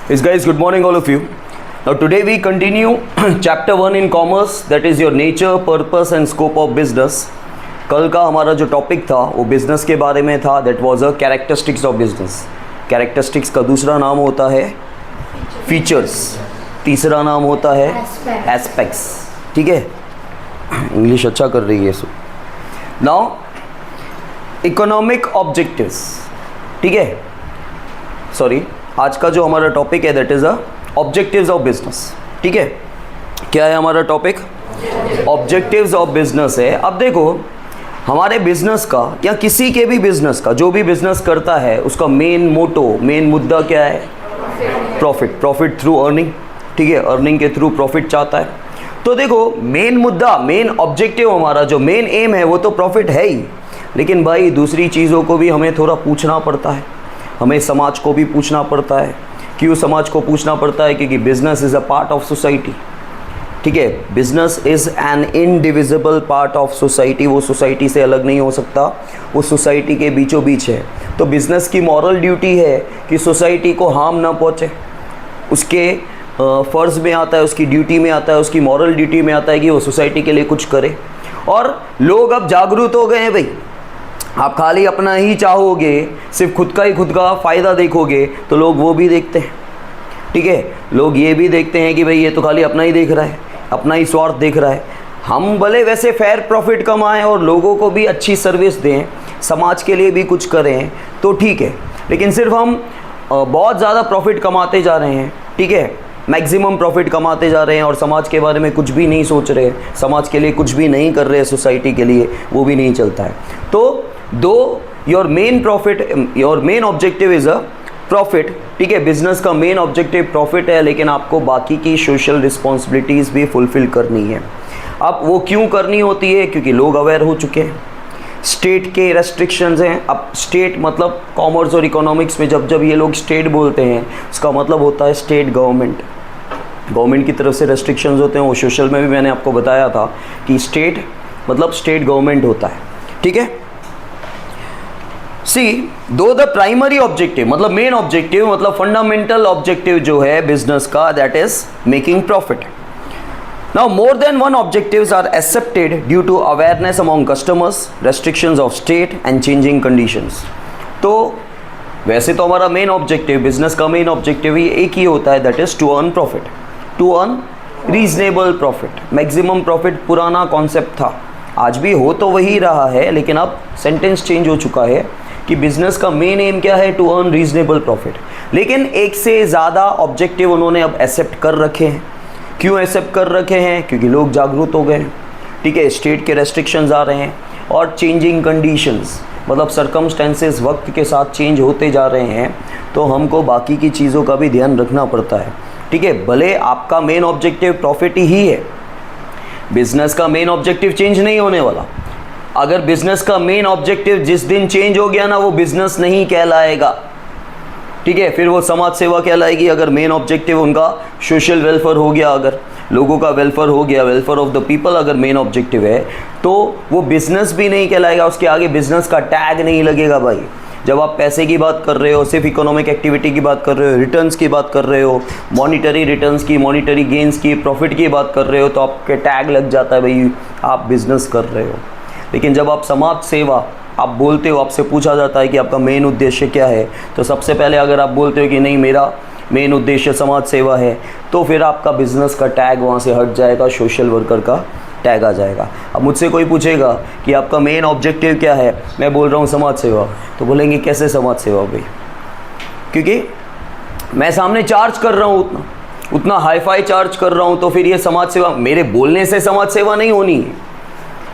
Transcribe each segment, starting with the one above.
Yes guys, good morning all of you. Now today we continue chapter 1 in commerce, that is your nature, purpose and scope of business. कल का हमारा जो topic था वो business के बारे में था, that was a characteristics of business. Characteristics का दूसरा नाम होता है फीचर्स, तीसरा नाम होता है एस्पेक्ट्स. ठीक है, इंग्लिश अच्छा कर रही है. So now economic objectives. ठीक है, सॉरी, आज का जो हमारा टॉपिक है that is a objectives of business. ठीक है, क्या है हमारा टॉपिक? ऑब्जेक्टिव्स ऑफ बिजनेस है. अब देखो, हमारे बिजनेस का या किसी के भी बिजनेस का, जो भी बिजनेस करता है उसका मेन मोटो, मेन मुद्दा क्या है? प्रॉफिट. Profit through earning. ठीक है, अर्निंग के थ्रू प्रॉफिट चाहता है. तो देखो, मेन मुद्दा, मेन ऑब्जेक्टिव, हमारा जो मेन एम है वो तो प्रॉफिट है ही, लेकिन भाई दूसरी चीज़ों को भी हमें थोड़ा पूछना पड़ता है. हमें समाज को भी पूछना पड़ता है. क्यों समाज को पूछना पड़ता है? क्योंकि business is a part of society. ठीक है, business is an indivisible part of society. वो सोसाइटी से अलग नहीं हो सकता, वो सोसाइटी के बीचों बीच है. तो बिजनेस की मॉरल ड्यूटी है कि सोसाइटी को हार्म ना पहुँचे. उसके फ़र्ज़ में आता है, उसकी ड्यूटी में आता है, उसकी मॉरल ड्यूटी में आता है कि वो सोसाइटी के लिए कुछ करे. और लोग अब जागरूक हो गए हैं भाई. आप खाली अपना ही चाहोगे, सिर्फ खुद का फ़ायदा देखोगे तो लोग वो भी देखते हैं. ठीक है, लोग ये भी देखते हैं कि भाई ये तो खाली अपना ही देख रहा है, अपना ही स्वार्थ देख रहा है. हम भले वैसे फेयर प्रॉफिट कमाएं और लोगों को भी अच्छी सर्विस दें, समाज के लिए भी कुछ करें तो ठीक है, लेकिन सिर्फ हम बहुत ज़्यादा प्रॉफिट कमाते जा रहे हैं. ठीक है, मैक्सिमम प्रॉफिट कमाते जा रहे हैं और समाज के बारे में कुछ भी नहीं सोच रहे, समाज के लिए कुछ भी नहीं कर रहे, सोसाइटी के लिए, वो भी नहीं चलता है. तो दो your main objective is a profit. ठीक है, बिजनेस का मेन ऑब्जेक्टिव प्रॉफिट है, लेकिन आपको बाकी की सोशल रिस्पॉन्सिबिलिटीज़ भी फुलफ़िल करनी है. अब वो क्यों करनी होती है? क्योंकि लोग अवेयर हो चुके हैं. स्टेट के रेस्ट्रिक्शंस हैं. अब स्टेट मतलब कॉमर्स और इकोनॉमिक्स में जब ये लोग स्टेट बोलते हैं, उसका मतलब होता है स्टेट गवर्नमेंट. गवर्नमेंट की तरफ से रेस्ट्रिक्शंस होते हैं. वो सोशल में भी मैंने आपको बताया था कि स्टेट मतलब स्टेट गवर्नमेंट होता है. ठीक है, सी दो द प्राइमरी ऑब्जेक्टिव मतलब मेन ऑब्जेक्टिव मतलब फंडामेंटल ऑब्जेक्टिव जो है बिजनेस का, that is making profit. Now more than one objectives are accepted due to awareness among customers, restrictions of state and changing conditions. तो वैसे तो हमारा मेन ऑब्जेक्टिव, बिजनेस का मेन ऑब्जेक्टिव ही एक ही होता है, that is to earn profit, to earn reasonable profit. Maximum profit पुराना कॉन्सेप्ट था, आज भी हो तो वही रहा है, लेकिन अब सेंटेंस चेंज हो चुका है कि बिजनेस का मेन एम क्या है? To earn reasonable profit. लेकिन एक से ज़्यादा ऑब्जेक्टिव उन्होंने अब एक्सेप्ट कर रखे हैं. क्यों एक्सेप्ट कर रखे हैं? क्योंकि लोग जागरूक हो गए हैं. ठीक है, स्टेट के रेस्ट्रिक्शंस आ रहे हैं और चेंजिंग कंडीशंस मतलब सर्कमस्टेंसेस वक्त के साथ चेंज होते जा रहे हैं, तो हमको बाकी की चीज़ों का भी ध्यान रखना पड़ता है. ठीक है, भले आपका मेन ऑब्जेक्टिव प्रॉफिट ही है, बिजनेस का मेन ऑब्जेक्टिव चेंज नहीं होने वाला. अगर बिजनेस का मेन ऑब्जेक्टिव जिस दिन चेंज हो गया ना, वो बिजनेस नहीं कहलाएगा. ठीक है, फिर वो समाज सेवा कहलाएगी. अगर मेन ऑब्जेक्टिव उनका सोशल वेलफेयर हो गया, अगर लोगों का वेलफेयर हो गया, वेलफेयर ऑफ द पीपल अगर मेन ऑब्जेक्टिव है, तो वो बिजनेस भी नहीं कहलाएगा. उसके आगे बिजनेस का टैग नहीं लगेगा भाई. जब आप पैसे की बात कर रहे हो, सिर्फ इकोनॉमिक एक्टिविटी की बात कर रहे हो, रिटर्न्स की बात कर रहे हो, मॉनिटरी रिटर्न्स की, मॉनिटरी गेंस की, प्रॉफिट की बात कर रहे हो, तो आपके टैग लग जाता है भाई आप बिजनेस कर रहे हो. लेकिन जब आप समाज सेवा आप बोलते हो, आपसे पूछा जाता है कि आपका मेन उद्देश्य क्या है, तो सबसे पहले अगर आप बोलते हो कि नहीं मेरा मेन उद्देश्य समाज सेवा है, तो फिर आपका बिजनेस का टैग वहाँ से हट जाएगा, सोशल वर्कर का टैग आ जाएगा. अब मुझसे कोई पूछेगा कि आपका मेन ऑब्जेक्टिव क्या है, मैं बोल रहा हूँ समाज सेवा, तो बोलेंगे कैसे समाज सेवा भाई? क्योंकि मैं सामने चार्ज कर रहा हूँ उतना हाई-फाई चार्ज कर रहा हूँ, तो फिर ये समाज सेवा, मेरे बोलने से समाज सेवा नहीं होनी है.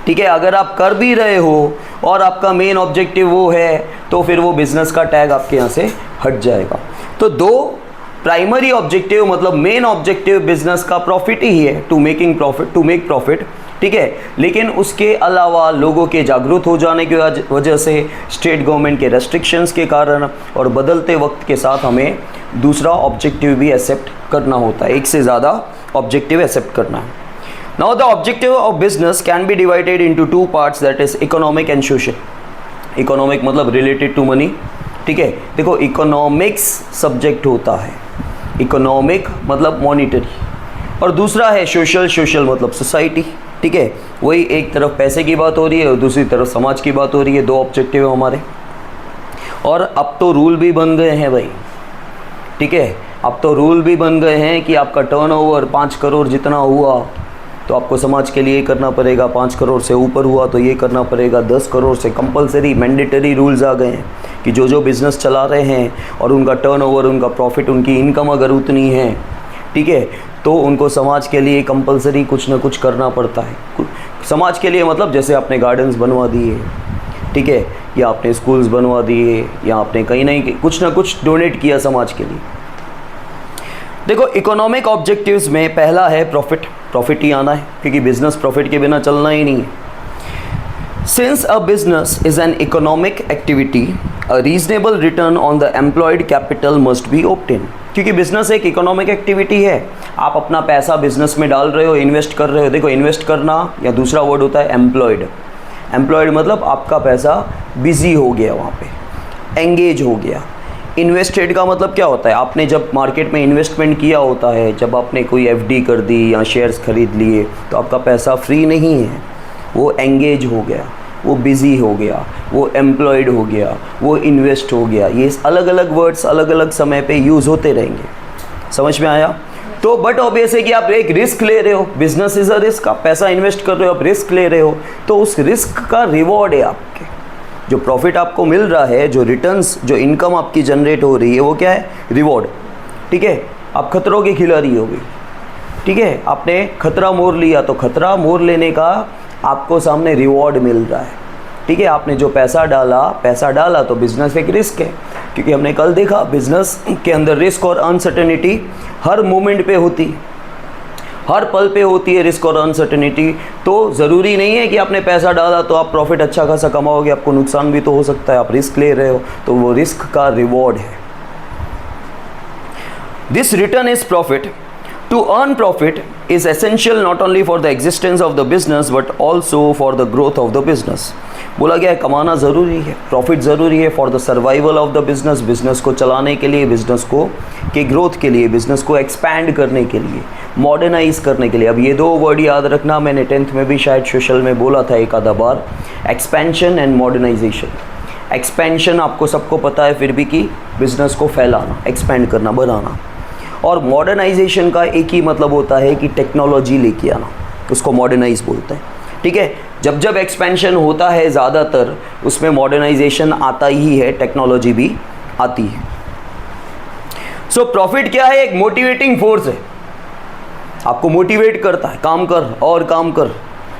ठीक है, अगर आप कर भी रहे हो और आपका मेन ऑब्जेक्टिव वो है, तो फिर वो बिजनेस का टैग आपके यहाँ से हट जाएगा. तो दो प्राइमरी ऑब्जेक्टिव मतलब मेन ऑब्जेक्टिव बिजनेस का प्रॉफिट ही है, टू मेक प्रॉफिट. ठीक है, लेकिन उसके अलावा लोगों के जागरूक हो जाने की वजह से, स्टेट गवर्नमेंट के रेस्ट्रिक्शंस के कारण और बदलते वक्त के साथ हमें दूसरा ऑब्जेक्टिव भी एक्सेप्ट करना होता है. एक से ज़्यादा ऑब्जेक्टिव एक्सेप्ट करना है. Now the objective of business can be divided into two parts, that is economic and social. Economic मतलब related to money. ठीक है, देखो इकोनॉमिक्स सब्जेक्ट होता है इकोनॉमिक मतलब मॉनिटरी, और दूसरा है सोशल, सोशल मतलब सोसाइटी। ठीक है, वही एक तरफ पैसे की बात हो रही है और दूसरी तरफ समाज की बात हो रही है। दो ऑब्जेक्टिव है हमारे। और अब तो रूल भी बन गए हैं भाई। ठीक है, अब तो रूल भी बन गए हैं कि आपका टर्नओवर 5 करोड़ जितना हुआ तो आपको समाज के लिए ये करना पड़ेगा, 5 करोड़ से ऊपर हुआ तो ये करना पड़ेगा, 10 करोड़ से कंपलसरी मैंडेटरी रूल्स आ गए हैं कि जो बिज़नेस चला रहे हैं और उनका टर्नओवर, उनका प्रॉफिट, उनकी इनकम अगर उतनी है, ठीक है, तो उनको समाज के लिए कंपलसरी कुछ ना कुछ करना पड़ता है। समाज के लिए मतलब जैसे आपने गार्डन्स बनवा दिए, ठीक है, या आपने स्कूल्स बनवा दिए, या आपने कहीं नहीं कुछ ना कुछ डोनेट किया समाज के लिए। देखो, इकोनॉमिक ऑब्जेक्टिव्स में पहला है प्रॉफिट। प्रॉफिट ही आना है क्योंकि बिजनेस प्रॉफिट के बिना चलना ही नहीं है। Since a business is an economic activity, a reasonable return on the employed capital must be obtain. क्योंकि बिजनेस एक इकोनॉमिक एक्टिविटी है, आप अपना पैसा बिजनेस में डाल रहे हो, इन्वेस्ट कर रहे हो। देखो, इन्वेस्ट करना या दूसरा वर्ड होता है एम्प्लॉयड। एम्प्लॉयड मतलब आपका पैसा बिजी हो गया, वहाँ पे एंगेज हो गया। इन्वेस्टेड का मतलब क्या होता है, आपने जब मार्केट में इन्वेस्टमेंट किया होता है, जब आपने कोई एफडी कर दी या शेयर्स खरीद लिए, तो आपका पैसा फ्री नहीं है, वो एंगेज हो गया, वो बिज़ी हो गया, वो एम्प्लॉयड हो गया, वो इन्वेस्ट हो गया। ये अलग अलग वर्ड्स अलग अलग समय पे यूज़ होते रहेंगे। समझ में आया? तो बट ऑब्वियस है कि आप एक रिस्क ले रहे हो, बिजनेस इज़ अ रिस्क। आप पैसा इन्वेस्ट कर रहे हो, आप रिस्क ले रहे हो, तो उस रिस्क का रिवॉर्ड है आपके। जो प्रॉफिट आपको मिल रहा है, जो रिटर्न्स, जो इनकम आपकी जनरेट हो रही है, वो क्या है? रिवॉर्ड। ठीक है, आप खतरों की खिलाड़ी हो गई। ठीक है, आपने खतरा मोल लिया तो खतरा मोल लेने का आपको सामने रिवॉर्ड मिल रहा है। ठीक है, आपने जो पैसा डाला तो बिजनेस एक रिस्क है, क्योंकि हमने कल देखा बिजनेस के अंदर रिस्क और अनसर्टेनिटी हर मोमेंट पे होती है, हर पल पे होती है रिस्क और अनसर्टेनिटी। तो ज़रूरी नहीं है कि आपने पैसा डाला तो आप प्रॉफिट अच्छा खासा कमाओगे, आपको नुकसान भी तो हो सकता है। आप रिस्क ले रहे हो तो वो रिस्क का रिवॉर्ड है। This return is profit. To earn profit is essential not only for the existence of the business but also for the growth of the business। बोला गया है कमाना ज़रूरी है, प्रॉफिट ज़रूरी है for the survival of the business, business को चलाने के लिए, बिज़नेस को के ग्रोथ के लिए, बिज़नेस को एक्सपैंड करने के लिए, मॉडर्नाइज करने के लिए। अब ये दो वर्ड याद रखना, मैंने 10th में भी शायद सोशल में बोला था एक आधा बार, एक्सपेंशन एंड मॉडर्नाइजेशन। एक्सपेंशन आपको सबको पता है फिर भी कि बिज़नेस को फैलाना, एक्सपेंड करना, बढ़ाना। और मॉडर्नाइजेशन का एक ही मतलब होता है कि टेक्नोलॉजी लेके आना, उसको मॉडर्नाइज बोलते हैं। ठीक है, जब जब एक्सपेंशन होता है ज़्यादातर उसमें मॉडर्नाइजेशन आता ही है, टेक्नोलॉजी भी आती है। सो प्रॉफिट क्या है? एक मोटिवेटिंग फोर्स है, आपको मोटिवेट करता है, काम कर और काम कर।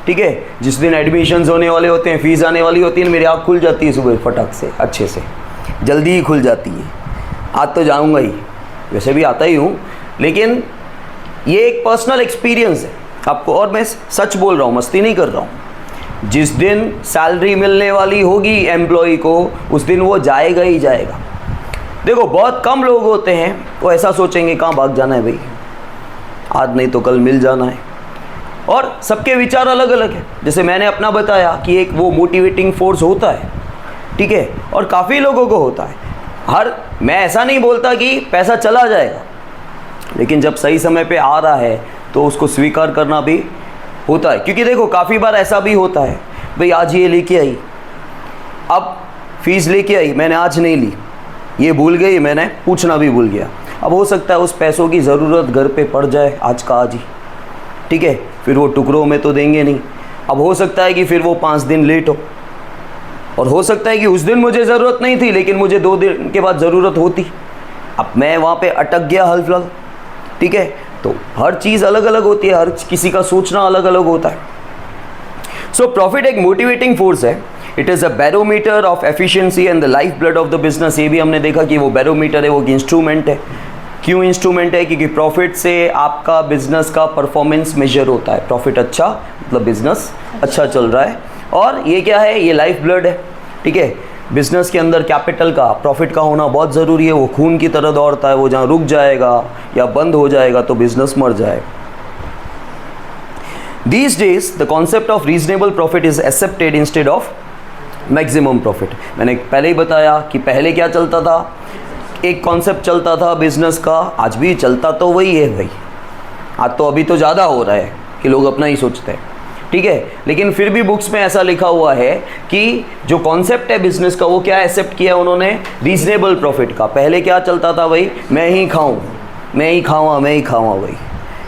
ठीक है, जिस दिन एडमिशन्स होने वाले होते हैं, फीस आने वाली होती है, मेरी आँख खुल जाती है सुबह फटाक से, अच्छे से, जल्दी ही खुल जाती है। आज तो जाऊँगा ही, वैसे भी आता ही हूँ, लेकिन ये एक पर्सनल एक्सपीरियंस है आपको, और मैं सच बोल रहा हूँ, मस्ती नहीं कर रहा हूँ। जिस दिन सैलरी मिलने वाली होगी एम्प्लॉय को, उस दिन वो जाएगा ही जाएगा। देखो, बहुत कम लोग होते हैं वो ऐसा सोचेंगे कहाँ भाग जाना है भाई, आज नहीं तो कल मिल जाना है। और सबके विचार अलग अलग है। जैसे मैंने अपना बताया कि एक वो मोटिवेटिंग फोर्स होता है, ठीक है, और काफ़ी लोगों को होता है। मैं ऐसा नहीं बोलता कि पैसा चला जाएगा, लेकिन जब सही समय पे आ रहा है तो उसको स्वीकार करना भी होता है। क्योंकि देखो, काफ़ी बार ऐसा भी होता है, भाई आज ये लेके आई, अब फीस लेके आई, मैंने आज नहीं ली, ये भूल गई, मैंने पूछना भी भूल गया। अब हो सकता है उस पैसों की ज़रूरत घर पे पड़ जाए आज का आज ही, ठीक है, फिर वो टुकड़ों में तो देंगे नहीं। अब हो सकता है कि फिर वो 5 दिन लेट हो, और हो सकता है कि उस दिन मुझे ज़रूरत नहीं थी लेकिन मुझे 2 दिन के बाद ज़रूरत होती। अब मैं वहाँ पे अटक गया हल। ठीक है, तो हर चीज़ अलग अलग होती है, हर किसी का सोचना अलग अलग होता है। सो प्रॉफिट एक मोटिवेटिंग फोर्स है। It is a barometer of efficiency and the life blood of the business. ये भी हमने देखा कि वो बैरोमीटर है, वो इंस्ट्रूमेंट है। क्यों इंस्ट्रूमेंट है? क्योंकि प्रॉफिट से आपका बिजनेस का परफॉर्मेंस मेजर होता है। प्रॉफिट अच्छा मतलब बिजनेस अच्छा चल रहा है। और ये क्या है? ये लाइफ ब्लड है। ठीक है, बिजनेस के अंदर कैपिटल का, प्रॉफिट का होना बहुत ज़रूरी है। वो खून की तरह दौड़ता है, वो जहाँ रुक जाएगा या बंद हो जाएगा तो बिजनेस मर जाएगा। These days the concept of reasonable profit is accepted instead of maximum profit। मैंने पहले ही बताया कि पहले क्या चलता था एक कॉन्सेप्ट चलता था बिजनेस का, आज भी चलता तो वही है भाई। आज तो अभी तो ज़्यादा हो रहा है कि लोग अपना ही सोचते हैं, ठीक है, लेकिन फिर भी बुक्स में ऐसा लिखा हुआ है कि जो कॉन्सेप्ट है बिजनेस का वो क्या एक्सेप्ट किया उन्होंने, रीजनेबल प्रॉफिट का। पहले क्या चलता था भाई, मैं ही खाऊं, मैं ही खाऊँ, मैं ही खाऊँ भाई,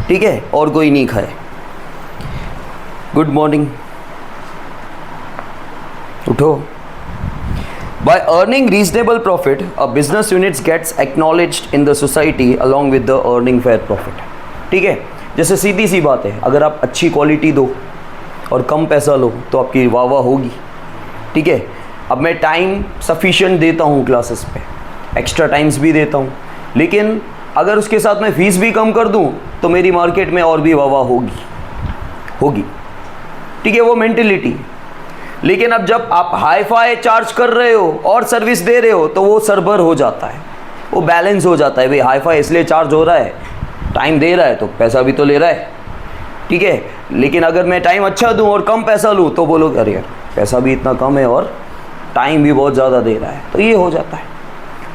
ठीक है, और कोई नहीं खाए। गुड मॉर्निंग, उठो। By earning reasonable profit, a business unit gets acknowledged in the society along with the earning fair profit. ठीक है, जैसे सीधी सी बात है, अगर आप अच्छी क्वालिटी दो और कम पैसा लो तो आपकी वाह वाह होगी, ठीक है। अब मैं टाइम सफिशिएंट देता हूँ क्लासेस पे, एक्स्ट्रा टाइम्स भी देता हूँ, लेकिन अगर उसके साथ मैं फ़ीस भी कम कर दूँ तो मेरी मार्केट में और भी वाह वाह होगी, ठीक है, वो मेंटेलिटी। लेकिन अब जब आप हाई फाई चार्ज कर रहे हो और सर्विस दे रहे हो तो वो सरबर हो जाता है, वो बैलेंस हो जाता है। भाई हाई फाई इसलिए चार्ज हो रहा है, टाइम दे रहा है तो पैसा भी तो ले रहा है, ठीक है। लेकिन अगर मैं टाइम अच्छा दूं और कम पैसा लूं तो बोलो अरे यार पैसा भी इतना कम है और टाइम भी बहुत ज़्यादा दे रहा है, तो ये हो जाता है,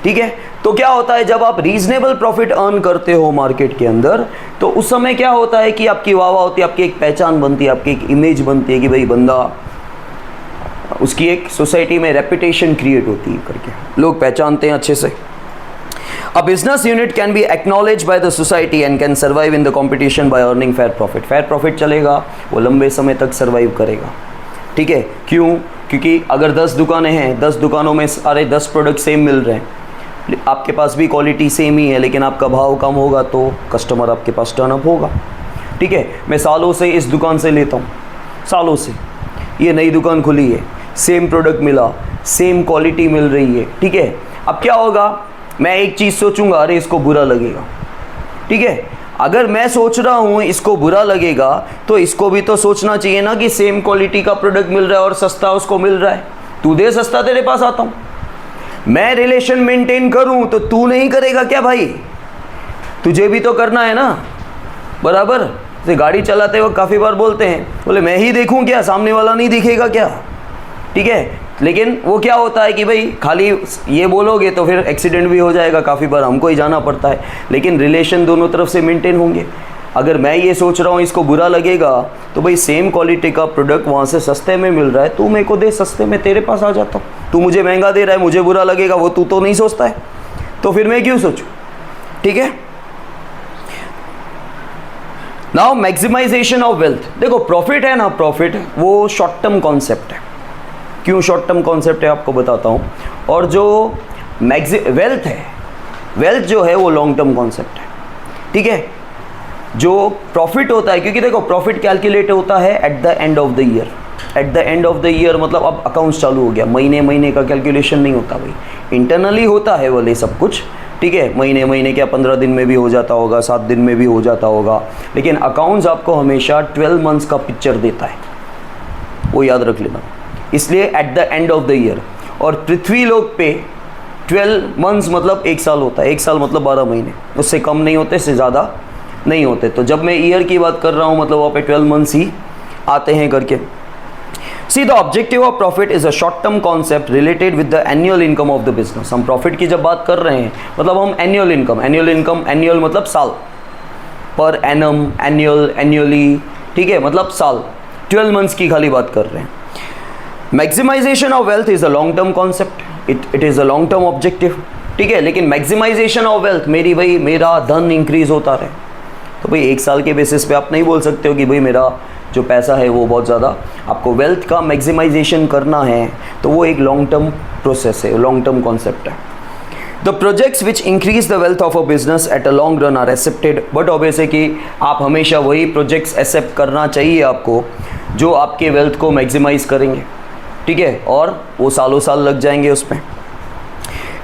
ठीक है। तो क्या होता है, जब आप रीजनेबल प्रॉफिट अर्न करते हो मार्केट के अंदर तो उस समय क्या होता है कि आपकी वाह वाह होती है, आपकी एक पहचान बनती है, आपकी एक इमेज बनती है कि भाई बंदा, उसकी एक सोसाइटी में रेपुटेशन क्रिएट होती है करके, लोग पहचानते हैं अच्छे से। A business unit can be acknowledged by the society and can survive in the competition by earning fair profit. Fair profit चलेगा, वो लंबे समय तक सर्वाइव करेगा, ठीक है। क्यों? क्योंकि अगर 10 दुकानें हैं, 10 दुकानों में सारे 10 प्रोडक्ट सेम मिल रहे हैं, आपके पास भी क्वालिटी सेम ही है, लेकिन आपका भाव कम होगा तो कस्टमर आपके पास टर्नअप होगा, ठीक है। मैं सालों से इस दुकान से लेता हूँ, सालों से, ये नई दुकान खुली है, सेम प्रोडक्ट मिला, सेम क्वालिटी मिल रही है, ठीक है। अब क्या होगा, मैं एक चीज़ सोचूंगा, अरे इसको बुरा लगेगा, ठीक है। अगर मैं सोच रहा हूँ इसको बुरा लगेगा तो इसको भी तो सोचना चाहिए ना कि सेम क्वालिटी का प्रोडक्ट मिल रहा है और सस्ता उसको मिल रहा है, तू दे सस्ता, तेरे पास आता हूँ। मैं रिलेशन मेंटेन करूँ तो तू नहीं करेगा क्या भाई, तुझे भी तो करना है ना, बराबर। जैसे गाड़ी चलाते वक्त काफ़ी बार बोलते हैं, बोले मैं ही देखूँ क्या, सामने वाला नहीं दिखेगा क्या, ठीक है। लेकिन वो क्या होता है कि भाई खाली ये बोलोगे तो फिर एक्सीडेंट भी हो जाएगा, काफ़ी बार हमको ही जाना पड़ता है, लेकिन रिलेशन दोनों तरफ से मेंटेन होंगे। अगर मैं ये सोच रहा हूँ इसको बुरा लगेगा तो भाई सेम क्वालिटी का प्रोडक्ट वहाँ से सस्ते में मिल रहा है, तू मेरे को दे सस्ते में, तेरे पास आ जाता हूँ, तू मुझे महंगा दे रहा है, मुझे बुरा लगेगा, वो तू तो नहीं सोचता है, तो फिर मैं क्यों सोचूँ, ठीक है। Now maximization of wealth. देखो प्रॉफिट है ना, प्रॉफिट वो शॉर्ट टर्म कॉन्सेप्ट है। क्यों शॉर्ट टर्म कॉन्सेप्ट है आपको बताता हूँ। और जो वेल्थ है, वेल्थ जो है वो लॉन्ग टर्म कॉन्सेप्ट है, ठीक है। जो प्रॉफिट होता है, क्योंकि देखो प्रॉफिट कैलकुलेट होता है at the end of the year. At the end of the year मतलब अब अकाउंट्स चालू हो गया, महीने महीने का कैलकुलेशन नहीं होता भाई, इंटरनली होता है वाले सब कुछ, ठीक है। महीने महीने क्या 15 दिन में भी हो जाता होगा, 7 दिन में भी हो जाता होगा, लेकिन अकाउंट्स आपको हमेशा 12 मंथ्स का पिक्चर देता है, वो याद रख लेना। इसलिए at the end of the year, और पृथ्वी लोक पे 12 मंथ्स मतलब 1 साल होता है, 1 साल मतलब 12 महीने, उससे कम नहीं होते, इससे ज़्यादा नहीं होते। तो जब मैं ईयर की बात कर रहा हूँ मतलब वहाँ पे 12 मंथ्स ही आते हैं करके। See the objective of profit is a short term concept related with the annual income of the business. हम प्रॉफिट की जब बात कर रहे हैं मतलब हम एनुअल इनकम, एनुअल मतलब साल, पर एनम, एनुअल, एनुअली, ठीक है, मतलब साल, 12 मंथ्स की खाली बात कर रहे हैं। Maximization of wealth is a long term concept, it is a long term objective, ठीक है। लेकिन मैक्सिमाइजेशन ऑफ वेल्थ, मेरा धन इंक्रीज होता रहे, तो भाई 1 साल के बेसिस पे आप नहीं बोल सकते हो कि भाई मेरा जो पैसा है वो बहुत ज़्यादा, आपको वेल्थ का मैक्सिमाइजेशन करना है तो वो एक लॉन्ग टर्म प्रोसेस है, लॉन्ग टर्म कॉन्सेप्ट है। The projects which increase the wealth of a business at a long run are accepted, but obvious है कि आप हमेशा वही प्रोजेक्ट्स एक्सेप्ट करना चाहिए आपको जो आपके वेल्थ को मैक्सिमाइज करेंगे, ठीक है, और वो सालों साल लग जाएंगे उसमें।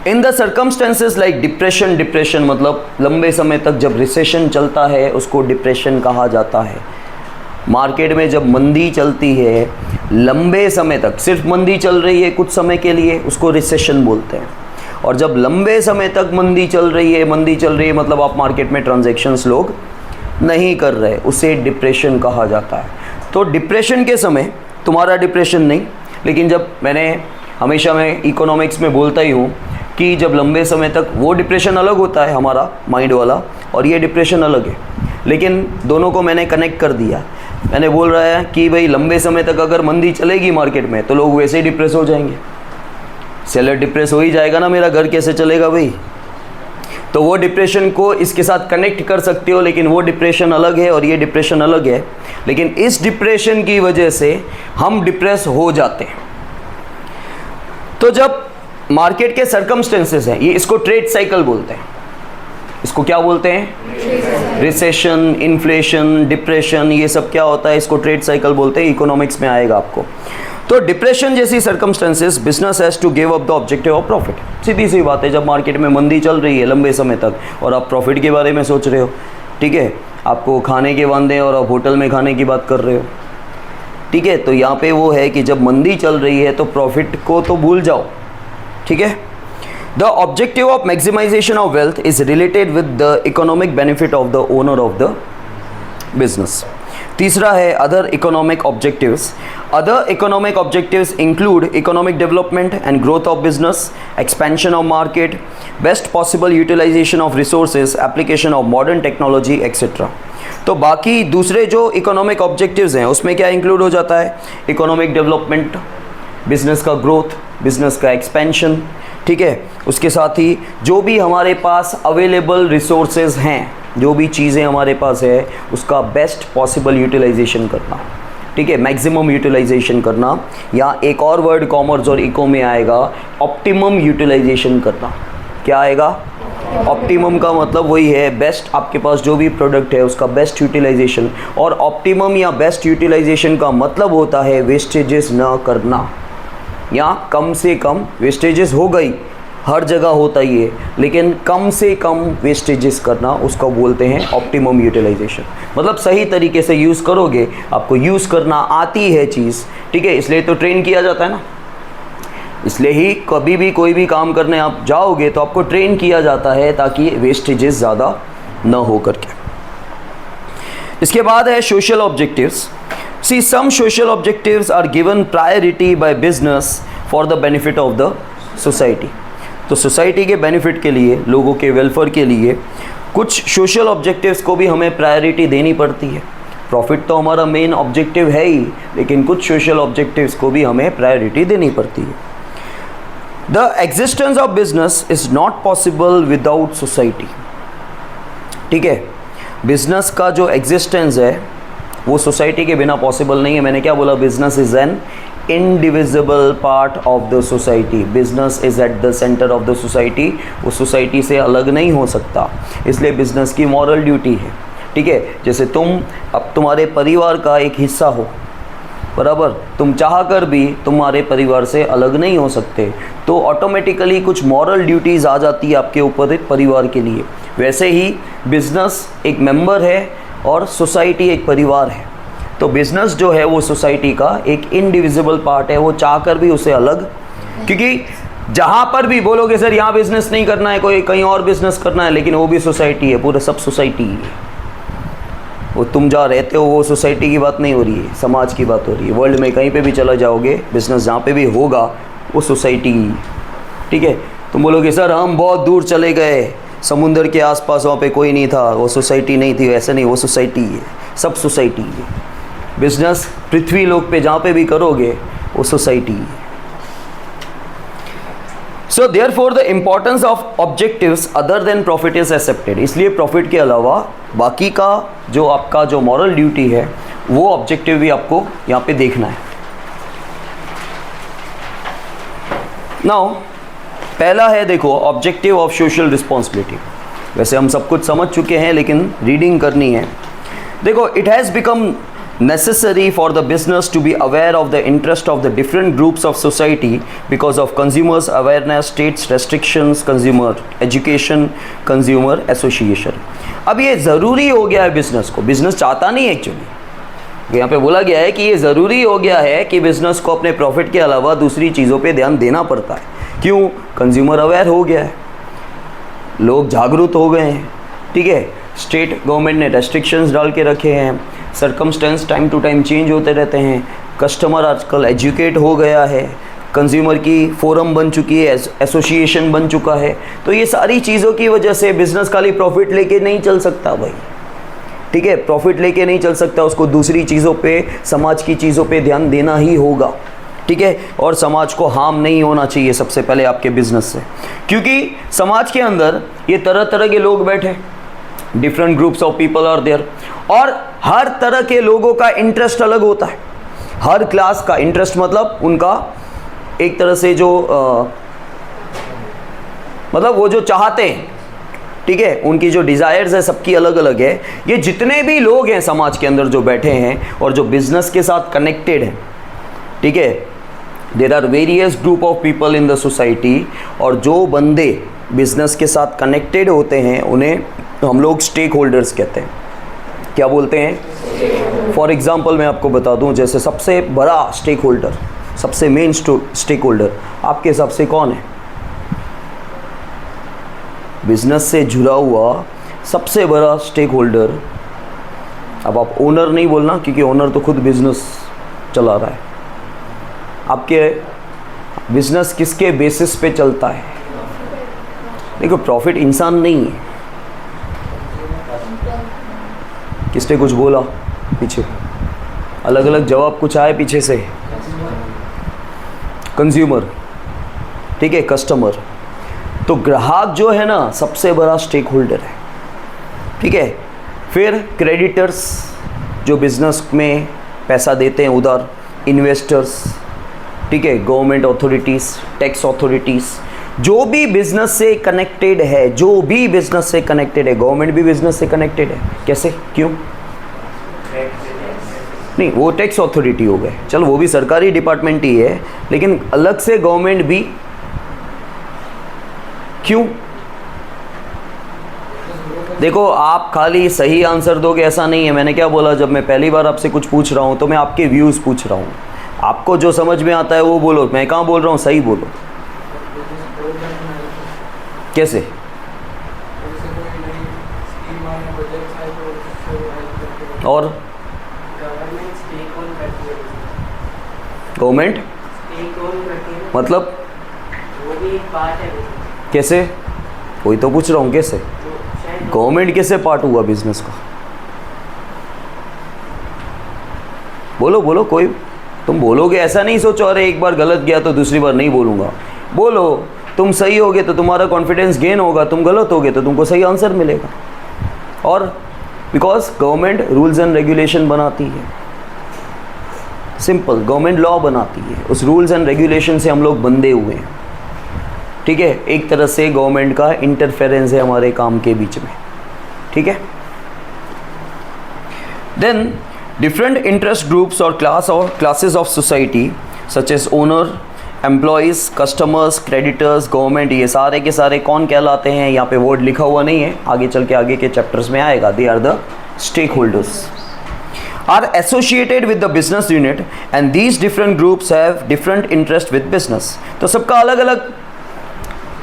In the circumstances like depression मतलब लंबे समय तक जब रिसेशन चलता है उसको डिप्रेशन कहा जाता है। मार्केट में जब मंदी चलती है लंबे समय तक, सिर्फ मंदी चल रही है कुछ समय के लिए, उसको रिसेशन बोलते हैं। और जब लंबे समय तक मंदी चल रही है मतलब आप मार्केट में ट्रांजैक्शंस लोग नहीं कर रहे, उसे डिप्रेशन कहा जाता है। तो डिप्रेशन के समय तुम्हारा डिप्रेशन नहीं, लेकिन जब मैं इकोनॉमिक्स में बोलता ही हूँ कि जब लंबे समय तक, वो डिप्रेशन अलग होता है हमारा माइंड वाला और ये डिप्रेशन अलग है, लेकिन दोनों को मैंने कनेक्ट कर दिया। मैंने बोल रहा है कि भाई लंबे समय तक अगर मंदी चलेगी मार्केट में तो लोग वैसे ही डिप्रेस हो जाएंगे, सेलर डिप्रेस हो ही जाएगा ना, मेरा घर कैसे चलेगा भाई। तो वो डिप्रेशन को इसके साथ कनेक्ट कर सकते हो, लेकिन वो डिप्रेशन अलग है और ये डिप्रेशन अलग है। लेकिन इस डिप्रेशन की वजह से हम डिप्रेस हो जाते हैं। तो जब मार्केट के सर्कमस्टेंसेस हैं, ये इसको ट्रेड साइकिल बोलते हैं। इसको क्या बोलते हैं? रिसेशन, इन्फ्लेशन, डिप्रेशन, ये सब क्या होता है, इसको ट्रेड साइकिल बोलते हैं। इकोनॉमिक्स में आएगा आपको। तो डिप्रेशन जैसी circumstances, business has to give up the objective of profit. सीधी सी बात है, जब मार्केट में मंदी चल रही है लंबे समय तक और आप प्रॉफिट के बारे में सोच रहे हो, ठीक है, आपको खाने के वांदे और आप होटल में खाने की बात कर रहे हो, ठीक है, तो यहाँ पे वो है कि जब मंदी चल रही है तो प्रॉफिट को तो भूल जाओ, ठीक है। The objective of maximization of wealth is related with the economic benefit of the owner of the business. तीसरा है other economic objectives. Other economic objectives include economic development and growth of business, expansion of market, best possible utilization of resources, application of modern technology etcetera. तो बाकी दूसरे जो economic objectives हैं उसमें क्या include हो जाता है? इकोनॉमिक डेवलपमेंट, बिजनेस का ग्रोथ, बिजनेस का एक्सपेंशन, ठीक है, उसके साथ ही जो भी हमारे पास अवेलेबल रिसोर्सेज हैं, जो भी चीज़ें हमारे पास है उसका बेस्ट पॉसिबल यूटिलाइजेशन करना, ठीक है, मैक्सिमम यूटिलाइजेशन करना, या एक और वर्ड कॉमर्स और इको में आएगा, ऑप्टिमम यूटिलाइजेशन करना। क्या आएगा? ऑप्टिमम का मतलब वही है बेस्ट, आपके पास जो भी प्रोडक्ट है उसका बेस्ट यूटिलाइजेशन। और ऑप्टिमम या बेस्ट यूटिलाइजेशन का मतलब होता है वेस्टेजेस ना करना, या कम से कम वेस्टेजेस हो गई, हर जगह होता ही है, लेकिन कम से कम वेस्टेजेस करना, उसको बोलते हैं ऑप्टिमम यूटिलाइजेशन। मतलब सही तरीके से यूज़ करोगे, आपको यूज़ करना आती है चीज़, ठीक है, इसलिए तो ट्रेन किया जाता है ना, इसलिए ही कभी भी कोई भी काम करने आप जाओगे तो आपको ट्रेन किया जाता है ताकि वेस्टेजेस ज़्यादा न हो करके। इसके बाद है social objectives. C some social objectives are given priority by business for the benefit of the society. तो सोसाइटी के बेनिफिट के लिए, लोगों के वेलफेयर के लिए कुछ सोशल ऑब्जेक्टिव्स को भी हमें प्रायोरिटी देनी पड़ती है। प्रॉफिट तो हमारा मेन ऑब्जेक्टिव है ही, लेकिन कुछ सोशल ऑब्जेक्टिव्स को भी हमें प्रायोरिटी देनी पड़ती है। The existence of business is not possible without society, ठीक है, बिजनेस का जो एग्जिस्टेंस है वो सोसाइटी के बिना पॉसिबल नहीं है। मैंने क्या बोला? Business is an indivisible part of the society, business is at the centre of the society, वो सोसाइटी से अलग नहीं हो सकता, इसलिए बिजनेस की मॉरल ड्यूटी है, ठीक है। जैसे तुम अब तुम्हारे परिवार का एक हिस्सा हो, बराबर, तुम चाह कर भी तुम्हारे परिवार से अलग नहीं हो सकते, तो ऑटोमेटिकली कुछ मॉरल ड्यूटीज़ आ जाती है आपके ऊपर परिवार के लिए। वैसे ही बिजनेस एक मेंबर है और सोसाइटी एक परिवार है। तो बिजनेस जो है वो सोसाइटी का एक इनडिविजिबल पार्ट है, वो चाह कर भी उसे अलग, क्योंकि जहाँ पर भी बोलोगे सर यहाँ बिजनेस नहीं करना है, कोई कहीं और बिजनेस करना है, लेकिन वो भी सोसाइटी है, पूरा सब सोसाइटी ही है। वो तुम जहाँ रहते हो वो सोसाइटी की बात नहीं हो रही है, समाज की बात हो रही है। वर्ल्ड में कहीं पे भी चला जाओगे, बिजनेस जहाँ पे भी होगा वो सोसाइटी ही, ठीक है। तुम बोलोगे सर हम बहुत दूर चले गए, समुंदर के आसपास वहाँ पे कोई नहीं था, वो सोसाइटी नहीं थी, ऐसा नहीं, वो सोसाइटी है, सब सोसाइटी है। बिजनेस पृथ्वी लोक पे जहाँ पे भी करोगे वो सोसाइटी है। So therefore the importance of objectives other than profit is accepted. इसलिए प्रॉफिट के अलावा बाकी का जो आपका जो मॉरल ड्यूटी है वो ऑब्जेक्टिव भी आपको यहाँ पे देखना है। नाउ पहला है, देखो, ऑब्जेक्टिव ऑफ सोशल रिस्पॉन्सिबिलिटी। वैसे हम सब कुछ समझ चुके हैं, लेकिन रीडिंग करनी है। देखो, it has become necessary for the business to be aware of the interest of the different groups of society because of consumers awareness, states restrictions, consumer education, consumer association। अब ये ज़रूरी हो गया है बिजनेस को, बिजनेस चाहता नहीं है एक्चुअली, यहाँ पे बोला गया है कि ये ज़रूरी हो गया है कि बिजनेस को अपने प्रॉफिट के अलावा दूसरी चीज़ों पे ध्यान देना पड़ता है। क्यों? कंज्यूमर अवेयर हो गया है, लोग जागरूक हो गए हैं, ठीक है। स्टेट गवर्नमेंट ने रेस्ट्रिक्शंस डाल के रखे हैं, circumstance time to time change होते रहते हैं, कस्टमर आजकल एजुकेट हो गया है, कंज्यूमर की फोरम बन चुकी है, एसोसिएशन बन चुका है। तो ये सारी चीज़ों की वजह से बिजनेस खाली प्रॉफिट लेके नहीं चल सकता भाई, ठीक है, प्रॉफिट लेके नहीं चल सकता, उसको दूसरी चीज़ों पे, समाज की चीज़ों पे ध्यान देना ही होगा, ठीक है। और समाज को हार्म नहीं होना चाहिए सबसे पहले आपके बिजनेस से, क्योंकि समाज के अंदर ये तरह तरह के लोग बैठे, different groups of people are there, और हर तरह के लोगों का इंटरेस्ट अलग होता है। हर क्लास का इंटरेस्ट मतलब उनका एक तरह से जो मतलब वो जो चाहते हैं, ठीक है, उनकी जो डिज़ायर्स है सबकी अलग अलग है। ये जितने भी लोग हैं समाज के अंदर जो बैठे हैं और जो बिजनेस के साथ कनेक्टेड हैं, ठीक है, there are various group of people in the society, और जो बंदे बिजनेस के साथ कनेक्टेड होते हैं उन्हें हम लोग स्टेक होल्डर्स कहते हैं। क्या बोलते हैं? फॉर एग्जाम्पल मैं आपको बता दूं, जैसे सबसे बड़ा स्टेक होल्डर, सबसे मेन स्टेक होल्डर आपके हिसाब से कौन है? बिजनेस से जुड़ा हुआ सबसे बड़ा स्टेक होल्डर, अब आप ओनर नहीं बोलना क्योंकि ओनर तो खुद बिजनेस चला रहा है। आपके बिजनेस किसके बेसिस पे चलता है? देखो, प्रॉफिट इंसान नहीं है। किसने कुछ बोला पीछे? अलग अलग जवाब कुछ आए पीछे से। कंज्यूमर, ठीक है, कस्टमर। तो ग्राहक जो है ना सबसे बड़ा स्टेक होल्डर है, ठीक है। फिर क्रेडिटर्स जो बिजनेस में पैसा देते हैं उधार, इन्वेस्टर्स, ठीक है, गवर्नमेंट अथॉरिटीज़, टैक्स अथॉरिटीज़, जो भी बिजनेस से कनेक्टेड है, जो भी बिजनेस से कनेक्टेड है, गवर्नमेंट भी बिजनेस से कनेक्टेड है। कैसे? क्यों? नहीं, वो टैक्स अथॉरिटी हो गए, चलो वो भी सरकारी डिपार्टमेंट ही है, लेकिन अलग से गवर्नमेंट भी। क्यों? देखो, आप खाली सही आंसर दोगे ऐसा नहीं है। मैंने क्या बोला, जब मैं पहली बार आपसे कुछ पूछ रहा हूं तो मैं आपके व्यूज़ पूछ रहा हूं, आपको जो समझ में आता है वो बोलो। मैं कहाँ बोल रहा हूँ, सही बोलो। कैसे? और गवर्नमेंट मतलब कैसे? वही तो पूछ रहा हूँ, कैसे गवर्नमेंट कैसे पार्ट हुआ बिजनेस का? बोलो बोलो, कोई तुम बोलोगे ऐसा नहीं सोचो अरे एक बार गलत गया तो दूसरी बार नहीं बोलूँगा। बोलो, तुम सही होगे तो तुम्हारा कॉन्फिडेंस गेन होगा, तुम गलत होगे तो तुमको सही आंसर मिलेगा। और because government rules and regulation बनाती है, सिंपल, गवर्नमेंट लॉ बनाती है, उस रूल्स एंड रेगुलेशन से हम लोग बंधे हुए हैं, ठीक है। एक तरह से गवर्नमेंट का इंटरफेरेंस है हमारे काम के बीच में, ठीक है। Then different interest groups or classes of society such as owner, employees, customers, creditors, government, ये सारे के सारे कौन कहलाते हैं? यहाँ पे वर्ड लिखा हुआ नहीं है, आगे चल के आगे के चैप्टर्स में आएगा। They are the stakeholders are associated with the business unit and these different groups have different interest with business। तो सबका अलग अलग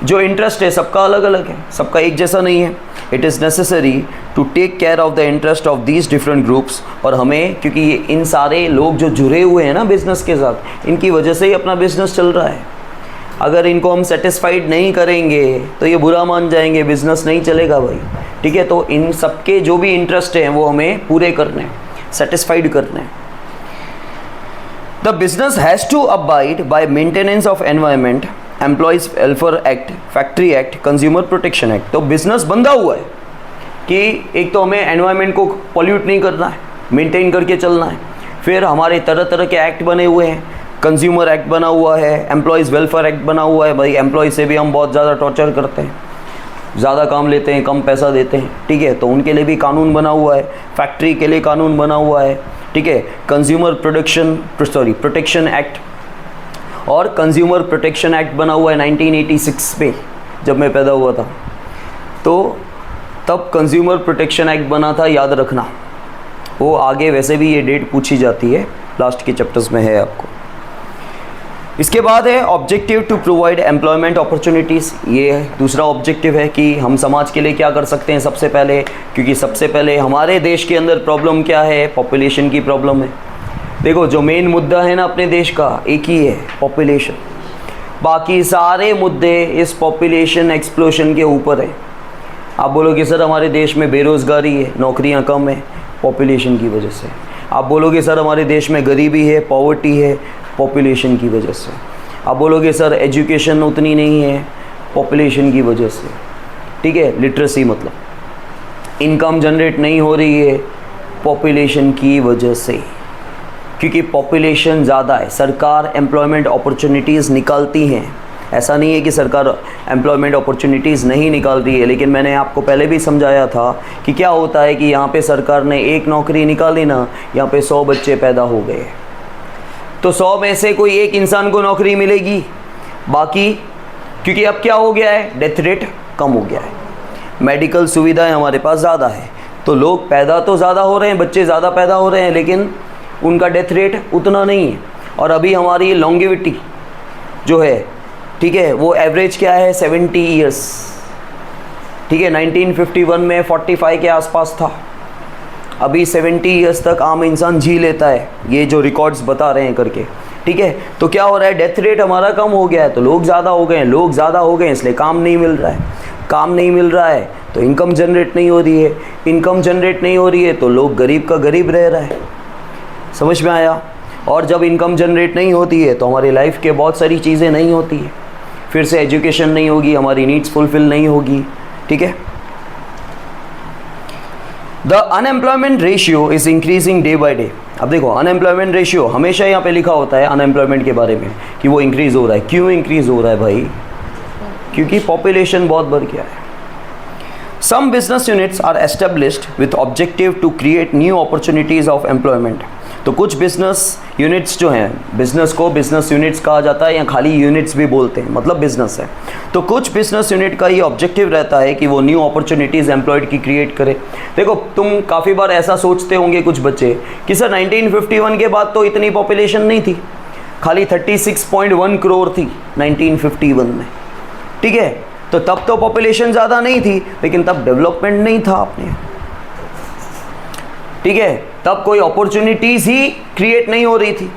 जो इंटरेस्ट है, सबका अलग अलग है, सबका एक जैसा नहीं है। It is necessary to take care of the interest of these different groups, और हमें, क्योंकि ये इन सारे लोग जो जुड़े हुए हैं ना बिज़नेस के साथ, इनकी वजह से ही अपना बिज़नेस चल रहा है। अगर इनको हम सेटिस्फाइड नहीं करेंगे तो ये बुरा मान जाएंगे, बिज़नेस नहीं चलेगा भाई, ठीक है। तो इन सबके जो भी इंटरेस्ट हैं वो हमें पूरे करने, सेटिस्फाइड करने। The business has to abide by maintenance of environment, employees welfare act, factory act, consumer protection act. तो बिजनेस बंधा हुआ है कि एक तो हमें एनवायरनमेंट को पॉल्यूट नहीं करना है, मेंटेन करके चलना है। फिर हमारे तरह तरह के एक्ट बने हुए हैं, कंज्यूमर एक्ट बना हुआ है, एम्प्लॉयज़ वेलफेयर एक्ट बना हुआ है। भाई एम्प्लॉय से भी हम बहुत ज़्यादा टॉर्चर करते हैं, ज़्यादा काम लेते हैं, कम पैसा देते हैं, ठीक है, तो उनके लिए भी कानून बना हुआ है। फैक्ट्री के लिए कानून बना हुआ है, ठीक है। कंज्यूमर प्रोटेक्शन एक्ट और कंज्यूमर प्रोटेक्शन एक्ट बना हुआ है 1986 पे, जब मैं पैदा हुआ था तो तब कंज्यूमर प्रोटेक्शन एक्ट बना था, याद रखना। वो आगे वैसे भी ये डेट पूछी जाती है, लास्ट के चैप्टर्स में है आपको। इसके बाद है objective to provide employment opportunities. ये दूसरा ऑब्जेक्टिव है कि हम समाज के लिए क्या कर सकते हैं सबसे पहले, क्योंकि सबसे पहले हमारे देश के अंदर प्रॉब्लम क्या है, पॉपुलेशन की प्रॉब्लम है। देखो, जो मेन मुद्दा है ना अपने देश का, एक ही है, पॉपुलेशन। बाकी सारे मुद्दे इस पॉपुलेशन एक्सप्लोशन के ऊपर है। आप बोलोगे सर हमारे देश में बेरोज़गारी है, नौकरियां कम है, पॉपुलेशन की वजह से। आप बोलोगे सर हमारे देश में गरीबी है, पॉवर्टी है, पॉपुलेशन की वजह से। आप बोलोगे सर एजुकेशन उतनी नहीं है, पॉपुलेशन की वजह से। ठीक है, लिटरेसी मतलब इनकम जनरेट नहीं हो रही है, पॉपुलेशन की वजह से, क्योंकि पॉपुलेशन ज़्यादा है। सरकार एम्प्लॉयमेंट अपॉर्चुनिटीज़ निकालती हैं, ऐसा नहीं है कि सरकार एम्प्लॉयमेंट अपॉर्चुनिटीज़ नहीं निकाल रही है, लेकिन मैंने आपको पहले भी समझाया था कि क्या होता है कि यहाँ पे सरकार ने एक नौकरी निकाली ना, यहाँ पे 100 बच्चे पैदा हो गए, तो 100 में से कोई एक इंसान को नौकरी मिलेगी, बाकी क्योंकि अब क्या हो गया है, डेथ रेट कम हो गया है, मेडिकल सुविधाएं हमारे पास ज़्यादा है, तो लोग पैदा तो ज़्यादा हो रहे हैं, बच्चे ज़्यादा पैदा हो रहे हैं, लेकिन उनका डेथ रेट उतना नहीं है। और अभी हमारी लॉन्गेविटी जो है, ठीक है, वो एवरेज क्या है, 70 ईयर्स। ठीक है, 1951 में 45 के आसपास था, अभी 70 ईयर्स तक आम इंसान जी लेता है, ये जो रिकॉर्ड्स बता रहे हैं करके। ठीक है, तो क्या हो रहा है, डेथ रेट हमारा कम हो गया है, तो लोग ज़्यादा हो गए हैं, लोग ज़्यादा हो गए हैं, इसलिए काम नहीं मिल रहा है, काम नहीं मिल रहा है तो इनकम जनरेट नहीं हो रही है, इनकम जनरेट नहीं हो रही है तो लोग गरीब का गरीब रह रहा है। समझ में आया? और जब इनकम जनरेट नहीं होती है तो हमारी लाइफ के बहुत सारी चीज़ें नहीं होती है, फिर से एजुकेशन नहीं होगी, हमारी नीड्स फुलफिल नहीं होगी। ठीक है, the unemployment ratio is increasing day by day. अब देखो, अनएम्प्लॉयमेंट रेशियो हमेशा यहाँ पे लिखा होता है अनएम्प्लॉयमेंट के बारे में कि वो इंक्रीज हो रहा है। क्यों इंक्रीज हो रहा है भाई? क्योंकि पॉपुलेशन बहुत बढ़ गया है। Some business units are established with objective to create new opportunities of employment. तो कुछ बिजनेस यूनिट्स जो हैं, बिजनेस को बिजनेस यूनिट्स कहा जाता है या खाली यूनिट्स भी बोलते हैं, मतलब बिजनेस है। तो कुछ बिजनेस यूनिट का ये ऑब्जेक्टिव रहता है कि वो न्यू अपॉर्चुनिटीज़ एम्प्लॉयड की क्रिएट करे। देखो, तुम काफ़ी बार ऐसा सोचते होंगे कुछ बच्चे कि सर 1951 के बाद तो इतनी पॉपुलेशन नहीं थी, खाली 36.1 करोड़ थी 1951 में। ठीक है, तो तब तो पॉपुलेशन ज़्यादा नहीं थी, लेकिन तब डेवलपमेंट नहीं था अपने। ठीक है, तब कोई अपॉर्चुनिटीज़ ही क्रिएट नहीं हो रही थी।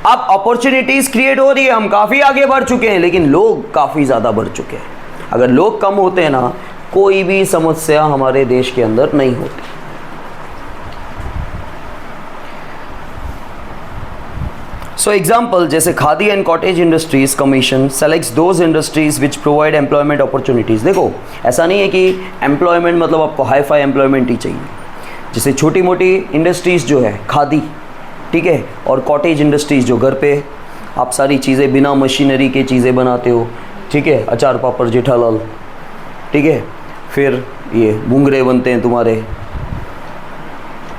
अब अपॉर्चुनिटीज़ क्रिएट हो रही है, हम काफ़ी आगे बढ़ चुके हैं, लेकिन लोग काफ़ी ज़्यादा बढ़ चुके हैं। अगर लोग कम होते हैं ना, कोई भी समस्या हमारे देश के अंदर नहीं होती। सो एग्जाम्पल, जैसे khadi and cottage industries commission selects those industries which provide employment opportunities. देखो, ऐसा नहीं है कि एम्प्लॉयमेंट मतलब आपको हाई फाई एम्प्लॉयमेंट ही चाहिए। जैसे छोटी मोटी इंडस्ट्रीज़ जो है, खादी, ठीक है, और कॉटेज इंडस्ट्रीज़ जो घर पे आप सारी चीज़ें बिना मशीनरी के चीज़ें बनाते हो। ठीक है, अचार पापड़ जेठालाल, ठीक है, फिर ये घुंघरे बनते हैं तुम्हारे।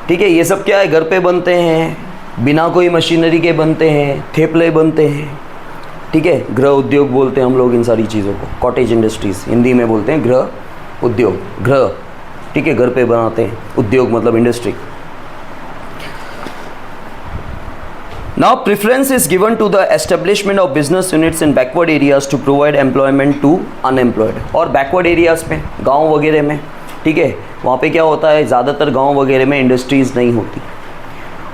ठीक है, ये सब क्या है, घर पे बनते हैं, बिना कोई मशीनरी के बनते हैं, थेपले बनते हैं। ठीक है, गृह उद्योग बोलते हैं हम लोग इन सारी चीज़ों को। कॉटेज इंडस्ट्रीज़ हिंदी में बोलते हैं गृह उद्योग, गृह, ठीक है, घर पे बनाते हैं, उद्योग मतलब industry. Now preference is given to the establishment of business units in backward areas to provide employment to unemployed. और बैकवर्ड एरियाज में, गांव वगैरह में, ठीक है, वहाँ पे क्या होता है, ज़्यादातर गांव वगैरह में इंडस्ट्रीज़ नहीं होती,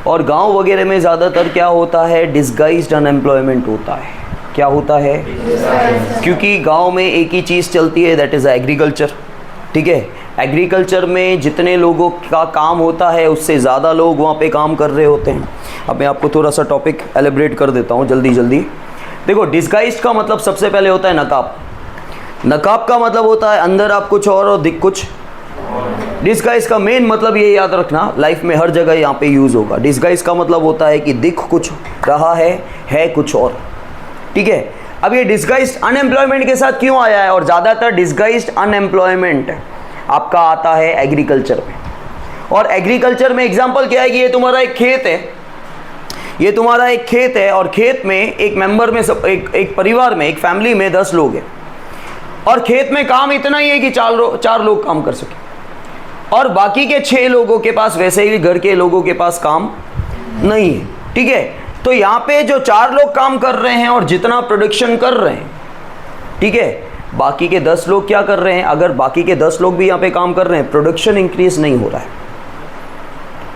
और गांव वगैरह में ज़्यादातर क्या होता है, डिस्गाइज्ड अनएम्प्लॉयमेंट होता है। क्या होता है? क्योंकि गांव में एक ही चीज़ चलती है, दैट इज़ एग्रीकल्चर। ठीक है, एग्रीकल्चर में जितने लोगों का काम होता है उससे ज़्यादा लोग वहाँ पे काम कर रहे होते हैं। अब मैं आपको थोड़ा सा टॉपिक एलिब्रेट कर देता हूँ जल्दी जल्दी। देखो, डिस्गाइज्ड का मतलब सबसे पहले होता है नकाब। नकाब का मतलब होता है अंदर आप कुछ और दिख कुछ। डिस्गाइज का मेन मतलब ये याद रखना, लाइफ में हर जगह यहाँ पे यूज़ होगा। डिस्गाइज का मतलब होता है कि दिख कुछ रहा है कुछ और। ठीक है, अब ये डिस्गाइज्ड अनएम्प्लॉयमेंट के साथ क्यों आया है, और ज़्यादातर डिस्गाइज्ड अनएम्प्लॉयमेंट आपका आता है एग्रीकल्चर में। और एग्रीकल्चर में एग्जांपल क्या है कि ये तुम्हारा एक खेत है, ये तुम्हारा एक खेत है, और खेत में एक मेंबर में एक परिवार में, एक फैमिली में 10 लोग हैं, और खेत में काम इतना ही है कि 4 लोग काम कर सके, और बाकी के 6 लोगों के पास वैसे ही घर के लोगों के पास काम नहीं है। ठीक है, तो यहाँ पे जो 4 लोग काम कर रहे हैं और जितना प्रोडक्शन कर रहे हैं, ठीक है, बाकी के 10 लोग क्या कर रहे हैं, अगर बाकी के 10 लोग भी यहाँ पे काम कर रहे हैं, प्रोडक्शन इंक्रीज नहीं हो रहा है,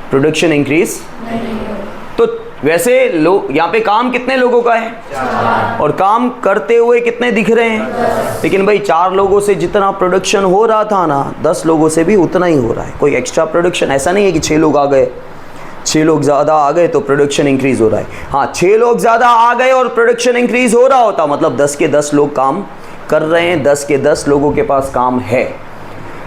प्रोडक्शन इंक्रीज। तो वैसे लोग यहाँ पे काम कितने लोगों का है, और काम करते हुए कितने दिख रहे हैं, लेकिन भाई 4 लोगों से जितना प्रोडक्शन हो रहा था ना, 10 लोगों से भी उतना ही हो रहा है। कोई एक्स्ट्रा प्रोडक्शन ऐसा नहीं है कि 6 लोग आ गए, 6 लोग ज़्यादा आ गए तो प्रोडक्शन इंक्रीज हो रहा है। हाँ, 6 लोग ज़्यादा आ गए और प्रोडक्शन इंक्रीज हो रहा होता, मतलब 10 के 10 लोग काम कर रहे हैं, 10 के 10 लोगों के पास काम है।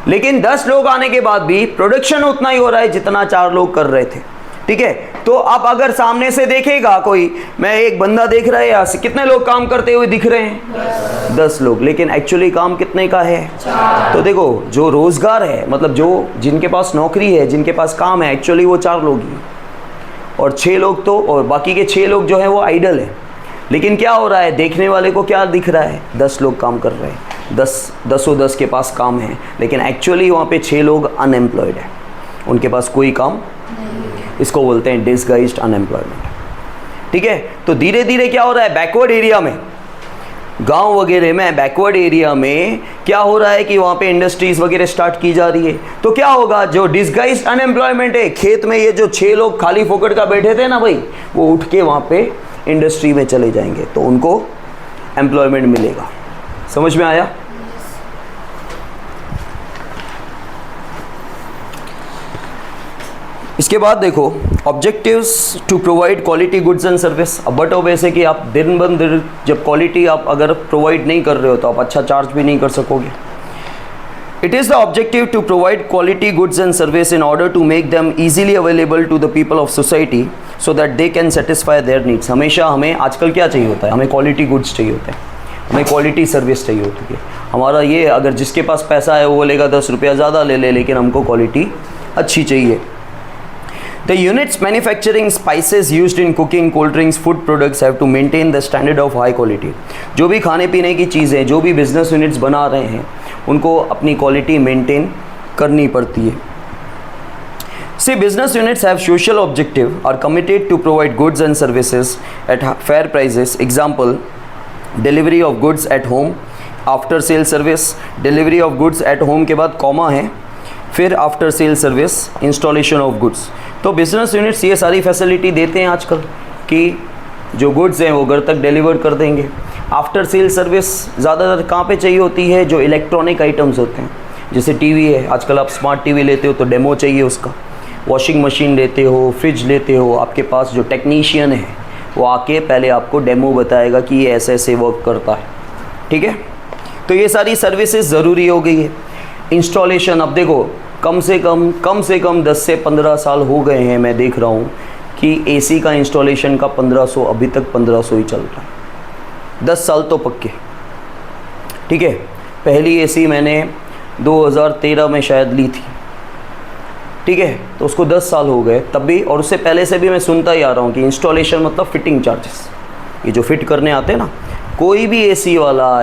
लेकिन 10 लोग आने के बाद भी प्रोडक्शन उतना ही हो रहा है जितना 4 लोग कर रहे थे। ठीक है, तो अब अगर सामने से देखेगा कोई, मैं एक बंदा देख रहा है यहाँ से, कितने लोग काम करते हुए दिख रहे हैं, 10 लोग, लेकिन एक्चुअली काम कितने का है, 4। तो देखो, जो रोजगार है, मतलब जो जिनके पास नौकरी है, जिनके पास काम है, एक्चुअली वो 4 लोग ही, और 6 लोग तो, और बाकी के 6 लोग जो है वो आइडल है। लेकिन क्या हो रहा है, देखने वाले को क्या दिख रहा है, 10 लोग काम कर रहे हैं, 10 के पास काम है, लेकिन एक्चुअली वहाँ पे 6 लोग अनएम्प्लॉयड है, उनके पास कोई काम नहीं। इसको बोलते हैं डिसगाइज्ड अनएम्प्लॉयमेंट। ठीक है, तो धीरे धीरे क्या हो रहा है, बैकवर्ड एरिया में, गांव वगैरह में, बैकवर्ड एरिया में क्या हो रहा है कि वहाँ पे इंडस्ट्रीज वगैरह स्टार्ट की जा रही है। तो क्या होगा, जो डिसगाइज्ड अनएम्प्लॉयमेंट है, खेत में ये जो 6 लोग खाली फोकट का बैठे थे ना भाई, वो उठ के वहाँ पे इंडस्ट्री में चले जाएंगे, तो उनको एम्प्लॉयमेंट मिलेगा। समझ में आया? इसके बाद देखो, objectives to provide quality goods and service. अब बताओ वैसे कि आप दिन ब दिन जब क्वालिटी आप अगर प्रोवाइड नहीं कर रहे हो तो आप अच्छा चार्ज भी नहीं कर सकोगे। It is the objective to provide quality goods and service in order to make them easily available to the people of society so that they can satisfy their needs. हमेशा हमें आजकल क्या चाहिए होता है, हमें क्वालिटी गुड्स चाहिए होते हैं, हमें क्वालिटी सर्विस चाहिए होती है। हमारा ये, अगर जिसके पास पैसा है वो लेगा 10 रुपया ज़्यादा ले ले, लेकिन हमको क्वालिटी अच्छी चाहिए। The units manufacturing spices used in cooking, cold drinks, food products have to maintain the standard of high quality. जो भी खाने पीने की चीज़ें, जो भी बिजनेस यूनिट्स बना रहे हैं, उनको अपनी क्वालिटी मेंटेन करनी पड़ती है। See, business units have social objective, are committed to provide goods and services at fair prices. Example, delivery of goods at home, after sale service, delivery of goods at home के बाद comma है, फिर after sale service, installation of goods. तो business units ये सारी facility देते हैं आजकल कि जो गुड्स हैं वो घर तक डिलीवर कर देंगे। आफ्टर सेल सर्विस ज़्यादातर कहाँ पे चाहिए होती है, जो इलेक्ट्रॉनिक आइटम्स होते हैं, जैसे टीवी है, आजकल आप स्मार्ट टीवी लेते हो तो डेमो चाहिए उसका, वॉशिंग मशीन लेते हो, फ्रिज लेते हो, आपके पास जो टेक्नीशियन है वो आके पहले आपको डेमो बताएगा कि ये ऐसे ऐसे वर्क करता है। ठीक है, तो ये सारी सर्विसेज ज़रूरी हो गई है। इंस्टॉलेशन, अब देखो कम से कम 10 से 15 साल हो गए हैं, मैं देख रहा हूँ कि एसी का इंस्टॉलेशन का 1500, अभी तक 1500 ही चल रहा है। 10 साल तो पक्के। ठीक है, पहली एसी मैंने 2013 में शायद ली थी। ठीक है, तो उसको 10 साल हो गए तब भी, और उससे पहले से भी मैं सुनता ही आ रहा हूँ कि इंस्टॉलेशन मतलब फिटिंग चार्जेस, ये जो फिट करने आते हैं ना, कोई भी एसी वाला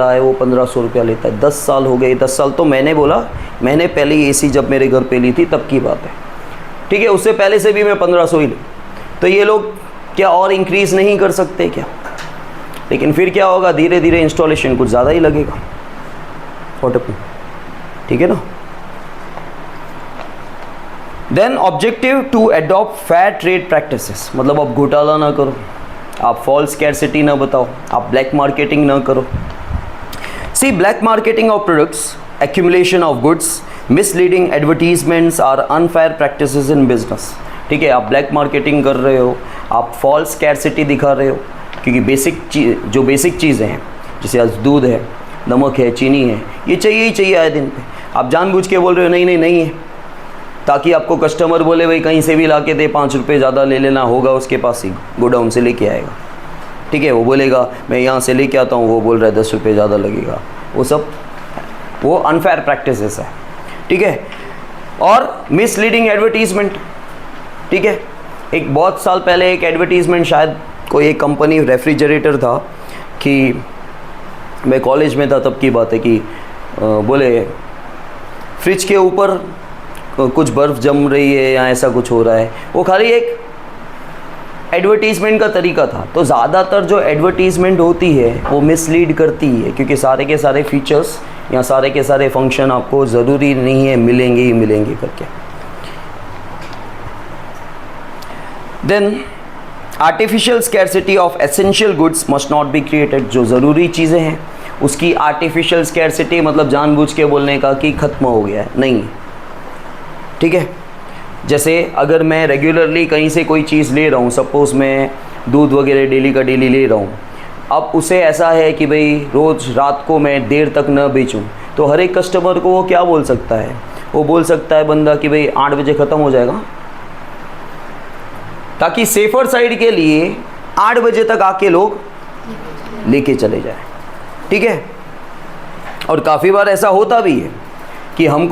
है, वो 1500 रुपया लेता है। 10 साल हो गए। 10 साल तो मैंने बोला, मैंने पहली एसी जब मेरे घर पे ली थी तब की बात है। ठीक है, उससे पहले से भी मैं 1500 ही ली। तो ये लोग क्या और इंक्रीज़ नहीं कर सकते क्या? लेकिन फिर क्या होगा, धीरे धीरे इंस्टॉलेशन कुछ ज़्यादा ही लगेगा। ठीक है ना। Then objective to adopt fair trade practices, मतलब आप घोटाला ना करो, आप फॉल्स स्कैरसिटी ना बताओ, आप ब्लैक मार्केटिंग ना करो। C, black marketing of products, accumulation of goods, misleading advertisements or unfair practices in business. ठीक है, आप ब्लैक मार्केटिंग कर रहे हो, आप फॉल्स स्कैरसिटी दिखा रहे हो, क्योंकि बेसिक चीज़ें हैं, जैसे आज दूध है, नमक है, चीनी है, ये चाहिए ही चाहिए आए दिन पे। आप जानबूझ के बोल रहे हो नहीं है, ताकि आपको कस्टमर बोले भाई कहीं से भी ला के दे, 5 रुपये ज़्यादा ले लेना, होगा उसके पास ही, गोडाउन से लेके आएगा। ठीक है, वो बोलेगा मैं यहाँ से लेके आता हूँ, वो बोल रहा है 10 रुपये ज़्यादा लगेगा। वो अनफेयर प्रैक्टिसेस है। ठीक है, और मिसलीडिंग एडवर्टीजमेंट। ठीक है, एक बहुत साल पहले एक एडवर्टीजमेंट, शायद कोई एक कंपनी, रेफ्रिजरेटर था, कि मैं कॉलेज में था तब की बात है, कि बोले फ्रिज के ऊपर कुछ बर्फ़ जम रही है या ऐसा कुछ हो रहा है। वो खाली एक एडवर्टीज़मेंट का तरीका था। तो ज़्यादातर जो एडवर्टीज़मेंट होती है वो मिसलीड करती है, क्योंकि सारे के सारे फीचर्स या सारे के सारे फंक्शन आपको ज़रूरी नहीं है मिलेंगे ही मिलेंगे करके। Then artificial scarcity of essential goods must not be created. जो ज़रूरी चीज़ें हैं उसकी आर्टिफिशियल स्कैरसिटी मतलब जानबूझ के बोलने का कि ख़त्म हो गया है, नहीं, ठीक है। जैसे अगर मैं रेगुलरली कहीं से कोई चीज़ ले रहा हूँ, सपोज़ मैं दूध वगैरह डेली का डेली ले रहा हूँ, अब उसे ऐसा है कि भाई रोज़ रात को मैं देर तक न बेचूं, तो हर एक कस्टमर को वो क्या बोल सकता है, वो बोल सकता है बंदा कि भाई 8 बजे ख़त्म हो जाएगा, ताकि सेफर साइड के लिए 8 बजे तक आके लोग लेके चले जाए, ठीक है। और काफ़ी बार ऐसा होता भी है कि हम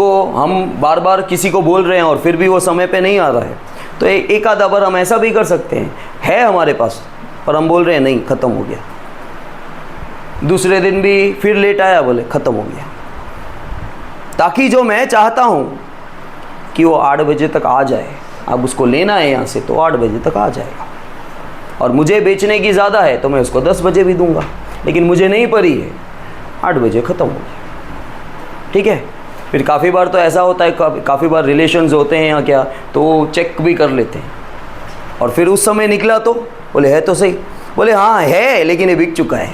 बार बार किसी को बोल रहे हैं और फिर भी वो समय पे नहीं आ रहा है, तो एक आधा बार हम ऐसा भी कर सकते हैं, है हमारे पास पर हम बोल रहे हैं नहीं ख़त्म हो गया। दूसरे दिन भी फिर लेट आया, बोले ख़त्म हो गया, ताकि जो मैं चाहता हूँ कि वो 8 बजे तक आ जाए, अब उसको लेना है यहाँ से तो 8 बजे तक आ जाएगा, और मुझे बेचने की ज़्यादा है तो मैं उसको 10 बजे भी दूंगा, लेकिन मुझे नहीं पड़ी है 8 बजे ख़त्म हो गया, ठीक है। फिर काफ़ी बार तो ऐसा होता है, काफ़ी बार रिलेशंस होते हैं यहाँ क्या, तो वो चेक भी कर लेते हैं, और फिर उस समय निकला तो बोले है तो सही, बोले हाँ है लेकिन ये बिक चुका है,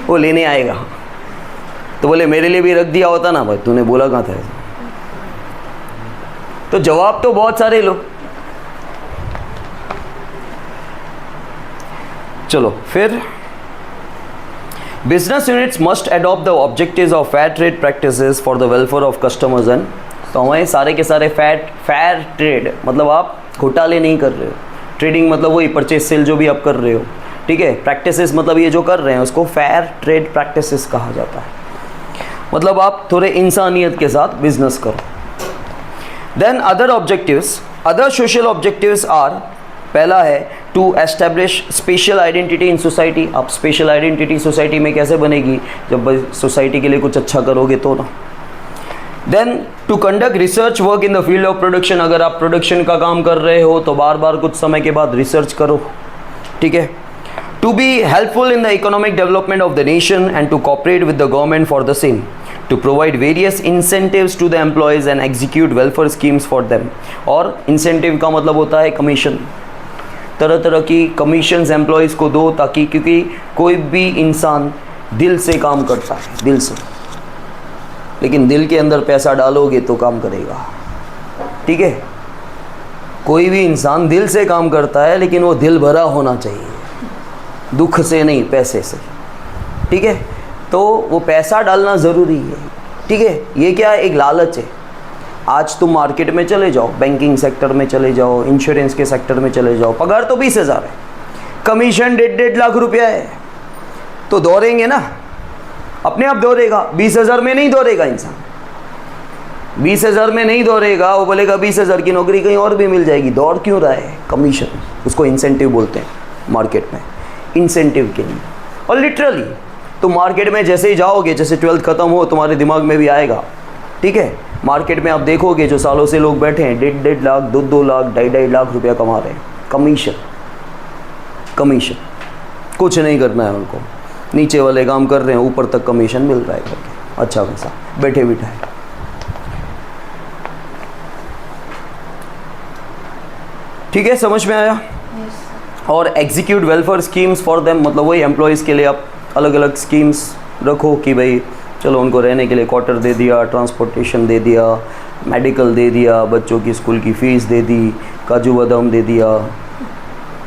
वो लेने आएगा। तो बोले मेरे लिए भी रख दिया होता ना भाई, तूने बोला कहाँ था। तो जवाब तो बहुत सारे लोग। चलो फिर, business units must adopt the objectives of fair trade practices for the welfare of customers and. तो हमें सारे के सारे फेयर ट्रेड मतलब आप घोटाले नहीं कर रहे हो, ट्रेडिंग मतलब वही परचेज सेल जो भी आप कर रहे हो, ठीक है। प्रैक्टिसेस मतलब ये जो कर रहे हैं उसको फेयर ट्रेड प्रैक्टिसेस कहा जाता है, मतलब आप थोड़े इंसानियत के साथ बिजनेस करो। Then other objectives, other social objectives are, पहला है to establish special identity in society. आप स्पेशल आइडेंटिटी सोसाइटी में कैसे बनेगी, जब सोसाइटी के लिए कुछ अच्छा करोगे तो ना। Then to conduct research work in the field of production, अगर आप प्रोडक्शन का काम कर रहे हो तो बार बार कुछ समय के बाद रिसर्च करो, ठीक है। To be helpful in the economic development of the nation and to cooperate with the government for the same, to provide various incentives to the employees and execute welfare schemes for them. और incentive का मतलब होता है commission, तरह तरह की commissions employees को दो, ताकि क्योंकि कोई भी इंसान दिल से काम करता है, दिल से, लेकिन दिल के अंदर पैसा डालोगे तो काम करेगा, ठीक है। कोई भी इंसान दिल से काम करता है लेकिन वो दिल भरा होना चाहिए, दुख से नहीं पैसे से, ठीक है। तो वो पैसा डालना ज़रूरी है, ठीक है। ये क्या है, एक लालच है। आज तुम मार्केट में चले जाओ, बैंकिंग सेक्टर में चले जाओ, इंश्योरेंस के सेक्टर में चले जाओ, पगार तो 20,000 है, कमीशन 1.5 लाख रुपया है, तो दौड़ेंगे ना, अपने आप दौड़ेगा। 20,000 में नहीं दौड़ेगा इंसान, 20,000 में नहीं दौड़ेगा, वो बोलेगा 20,000 की नौकरी कहीं और भी मिल जाएगी। दौड़ क्यों रहा है, कमीशन, उसको इंसेंटिव बोलते हैं मार्केट में, इंसेंटिव के लिए। और लिटरली तो मार्केट में जैसे ही जाओगे, जैसे 12th ख़त्म हो तुम्हारे दिमाग में भी आएगा, ठीक है। मार्केट में आप देखोगे जो सालों से लोग बैठे हैं 1.5 लाख 2 लाख 2.5 लाख रुपया कमा रहे हैं, कमीशन, कमीशन, कुछ नहीं करना है उनको, नीचे वाले काम कर रहे हैं, ऊपर तक कमीशन मिल रहा है करके, अच्छा खासा बैठे बिठाए। ठीक है, समझ में आया। और execute welfare schemes for them, मतलब वही एम्प्लॉयज़ के लिए आप अलग अलग स्कीम्स रखो कि भाई चलो उनको रहने के लिए क्वार्टर दे दिया, ट्रांसपोर्टेशन दे दिया, मेडिकल दे दिया, बच्चों की स्कूल की फ़ीस दे दी, काजू बादाम दे दिया,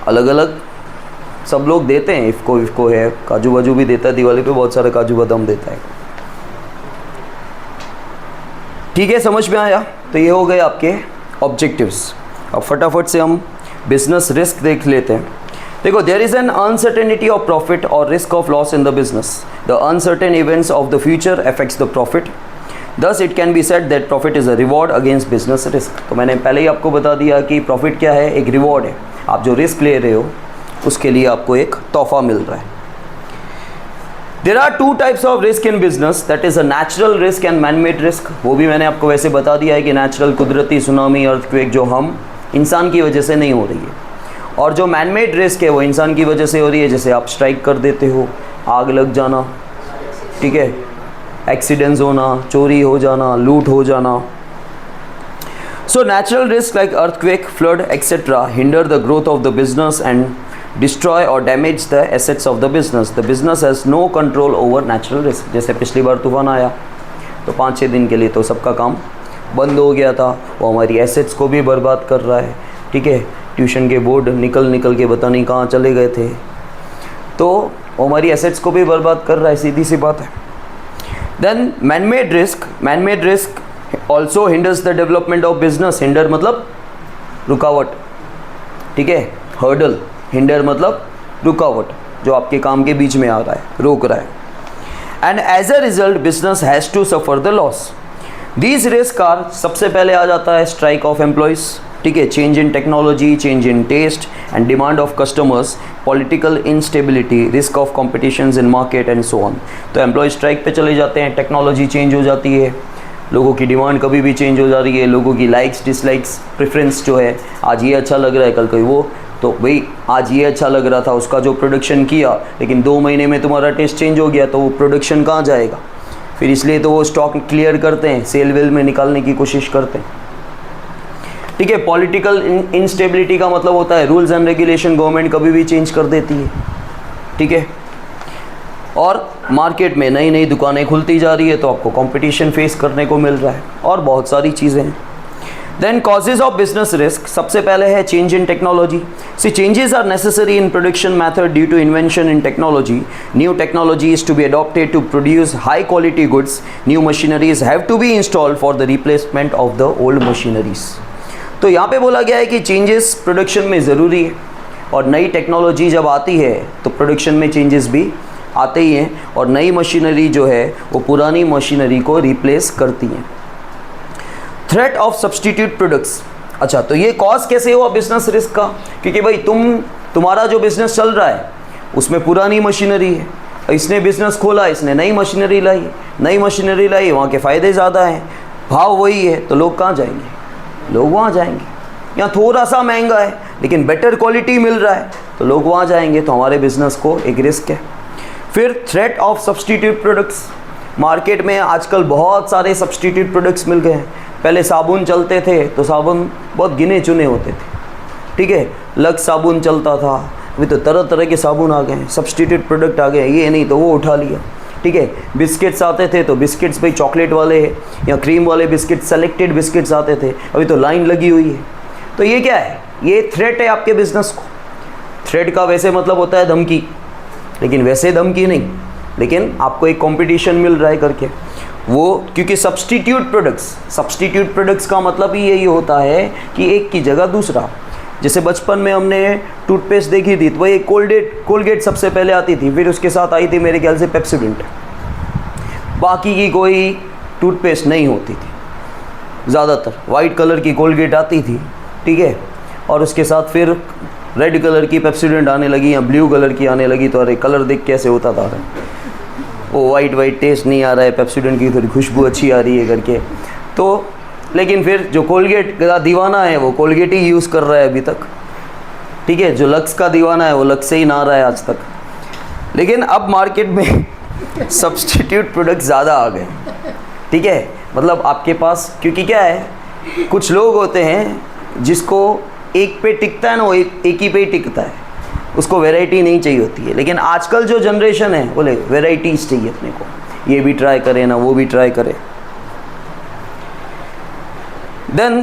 अलग अलग सब लोग देते हैं। इफ़को है, काजू बाजू भी देता है, दिवाली पे बहुत सारे काजू बादाम देता है, ठीक है, समझ में आया। तो ये हो गए आपके ऑब्जेक्टिव्स। अब फटाफट से हम बिजनेस रिस्क देख लेते हैं। देखो, there is an uncertainty of profit और risk of loss in the business. The uncertain events of the future affects the profit, thus it can be said that profit is a reward against business risk. तो मैंने पहले ही आपको बता दिया कि profit क्या है, एक रिवॉर्ड है। आप जो रिस्क ले रहे हो उसके लिए आपको एक तोहफा मिल रहा है। There are 2 types of risk in business, that is a natural risk and man made risk. वो भी मैंने आपको वैसे बता दिया है कि नेचुरल, कुदरती, सुनामी, अर्थक्वेक जो हम इंसान की वजह से नहीं हो रही है, और जो मैन मेड रिस्क है वो इंसान की वजह से हो रही है। जैसे आप स्ट्राइक कर देते हो, आग लग जाना, ठीक है, एक्सीडेंट्स होना, चोरी हो जाना, लूट हो जाना। So natural risks like earthquake, flood, etc. hinder the growth of the business and destroy or damage the assets of the business. The business has no control over natural risk. जैसे पिछली बार तूफान आया तो 5-6 दिन के लिए तो सबका काम बंद हो गया था, वो हमारी एसेट्स को भी बर्बाद कर रहा है, ठीक है। ट्यूशन के बोर्ड निकल के पता नहीं कहाँ चले गए थे, तो वो हमारी एसेट्स को भी बर्बाद कर रहा है, सीधी सी बात है। Then man made risk also hinders the development of business. Hinder मतलब रुकावट, ठीक है। हर्डल, हिंडर मतलब रुकावट, जो आपके काम के बीच में आ रहा है, रोक रहा है। And as a result business has to suffer the loss. These risk are, सबसे पहले आ जाता है स्ट्राइक ऑफ एम्प्लॉयज़, ठीक है, change in technology, change in taste and demand of customers, political instability, risk of competitions in market and so on. तो employ strike पे चले जाते हैं, टेक्नोलॉजी चेंज हो जाती है, लोगों की डिमांड कभी भी चेंज हो जा रही है, लोगों की लाइक्स डिसलाइक्स प्रेफरेंस जो है, आज ये अच्छा लग रहा है कल कोई वो, तो भाई आज ये अच्छा लग रहा था, उसका जो प्रोडक्शन किया, लेकिन 2 महीने में तुम्हारा टेस्ट चेंज हो गया, तो वो प्रोडक्शन कहाँ जाएगा फिर, इसलिए तो वो स्टॉक क्लियर करते हैं, सेल वेल में निकालने की कोशिश करते हैं, ठीक है। पॉलिटिकल इंस्टेबिलिटी का मतलब होता है रूल्स एंड रेगुलेशन गवर्नमेंट कभी भी चेंज कर देती है, ठीक है। और मार्केट में नई नई दुकानें खुलती जा रही है, तो आपको कंपटीशन फेस करने को मिल रहा है, और बहुत सारी चीज़ें हैं। Then causes of business risk, सबसे पहले है change in technology. These changes are necessary in production method due to invention in technology. New technology is to be adopted to produce high quality goods. New machineries have to be installed for the replacement of the old machineries. तो यहाँ पे बोला गया है कि changes production में ज़रूरी है, और नई टेक्नोलॉजी जब आती है तो प्रोडक्शन में चेंजेस भी आते ही हैं, और नई मशीनरी जो है वो पुरानी मशीनरी को रिप्लेस करती हैं। थ्रेट ऑफ सब्सटीट्यूट प्रोडक्ट्स, अच्छा तो ये कॉज कैसे हुआ बिजनेस रिस्क का, क्योंकि भाई तुम्हारा जो बिजनेस चल रहा है उसमें पुरानी मशीनरी है, इसने बिजनेस खोला, इसने नई मशीनरी लाई, वहाँ के फ़ायदे ज़्यादा हैं, भाव वही है, तो लोग कहाँ जाएंगे, लोग वहाँ जाएंगे। यहाँ थोड़ा सा महंगा है लेकिन बेटर क्वालिटी मिल रहा है, तो लोग वहाँ जाएंगे, तो हमारे बिजनेस को एक रिस्क है। फिर threat of substitute products, market में आजकल बहुत सारे सब्सटीट्यूट प्रोडक्ट्स मिल गए हैं। पहले साबुन चलते थे तो साबुन बहुत गिने चुने होते थे, ठीक है, लक्स साबुन चलता था, अभी तो तरह तरह के साबुन आ गए हैं, सब्सटीट्यूट प्रोडक्ट आ गए, ये नहीं तो वो उठा लिया, ठीक है। बिस्किट्स आते थे तो बिस्किट्स भाई चॉकलेट वाले या क्रीम वाले बिस्किट, सेलेक्टेड बिस्किट्स आते थे, अभी तो लाइन लगी हुई है। तो ये क्या है, ये थ्रेट है आपके बिजनेस को। थ्रेट का वैसे मतलब होता है धमकी, लेकिन वैसे धमकी नहीं, लेकिन आपको एक कंपटीशन मिल रहा है करके वो, क्योंकि सब्सटीट्यूट प्रोडक्ट्स का मतलब ही यही होता है कि एक की जगह दूसरा। जैसे बचपन में हमने टूथपेस्ट देखी थी तो वही कोलगेट सबसे पहले आती थी, फिर उसके साथ आई थी मेरे ख्याल से पेप्सोडेंट, बाकी की कोई टूथपेस्ट नहीं होती थी, ज़्यादातर वाइट कलर की कोलगेट आती थी, ठीक है, और उसके साथ फिर रेड कलर की पेप्सोडेंट आने लगी या ब्लू कलर की आने लगी, तो अरे कलर देख कैसे होता था, वो वाइट टेस्ट नहीं आ रहा है, पेप्सोडेंट की थोड़ी खुशबू अच्छी आ रही है करके। तो लेकिन फिर जो कोलगेट का दीवाना है वो कोलगेट ही यूज़ कर रहा है अभी तक, ठीक है। जो लक्स का दीवाना है वो लक्स से ही नहा रहा है आज तक। लेकिन अब मार्केट में सब्सटीट्यूट प्रोडक्ट ज़्यादा आ गए, ठीक है, मतलब आपके पास, क्योंकि क्या है, कुछ लोग होते हैं जिसको एक पे टिकता है ना, वो एक ही पे ही टिकता है, उसको वैरायटी नहीं चाहिए होती है। लेकिन आजकल जो जनरेशन है बोले वैरायटीज़ चाहिए अपने को, ये भी ट्राई करें ना वो भी ट्राई करें। देन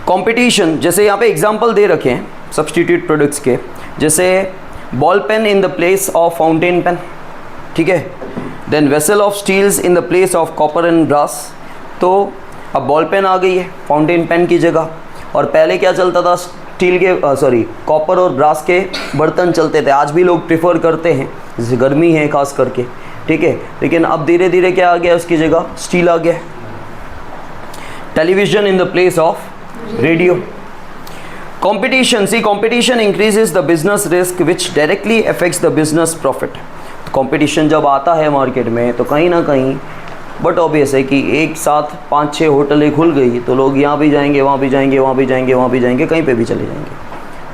कंपटीशन, जैसे यहाँ पे एग्जांपल दे रखे हैं सब्सटीट्यूट प्रोडक्ट्स के, जैसे ball pen in the place of fountain pen, ठीक है। Then vessel of steels in the place of copper and brass, तो अब बॉल पेन आ गई है फाउंटेन पेन की जगह, और पहले क्या चलता था, स्टील के कॉपर और ब्रास के बर्तन चलते थे, आज भी लोग प्रेफर करते हैं, जैसे गर्मी है खास करके, ठीक है। लेकिन अब धीरे धीरे क्या आ गया, उसकी जगह स्टील आ गया। Television in the place of radio. Competition increases the business risk which directly affects the business profit. Competition जब आता है मार्केट में तो कहीं ना कहीं, बट ऑब्वियस है कि एक साथ 5-6 होटलें खुल गई तो लोग यहाँ भी जाएंगे, वहाँ भी जाएंगे, वहाँ भी जाएंगे, वहाँ भी जाएंगे, कहीं पे भी चले जाएंगे,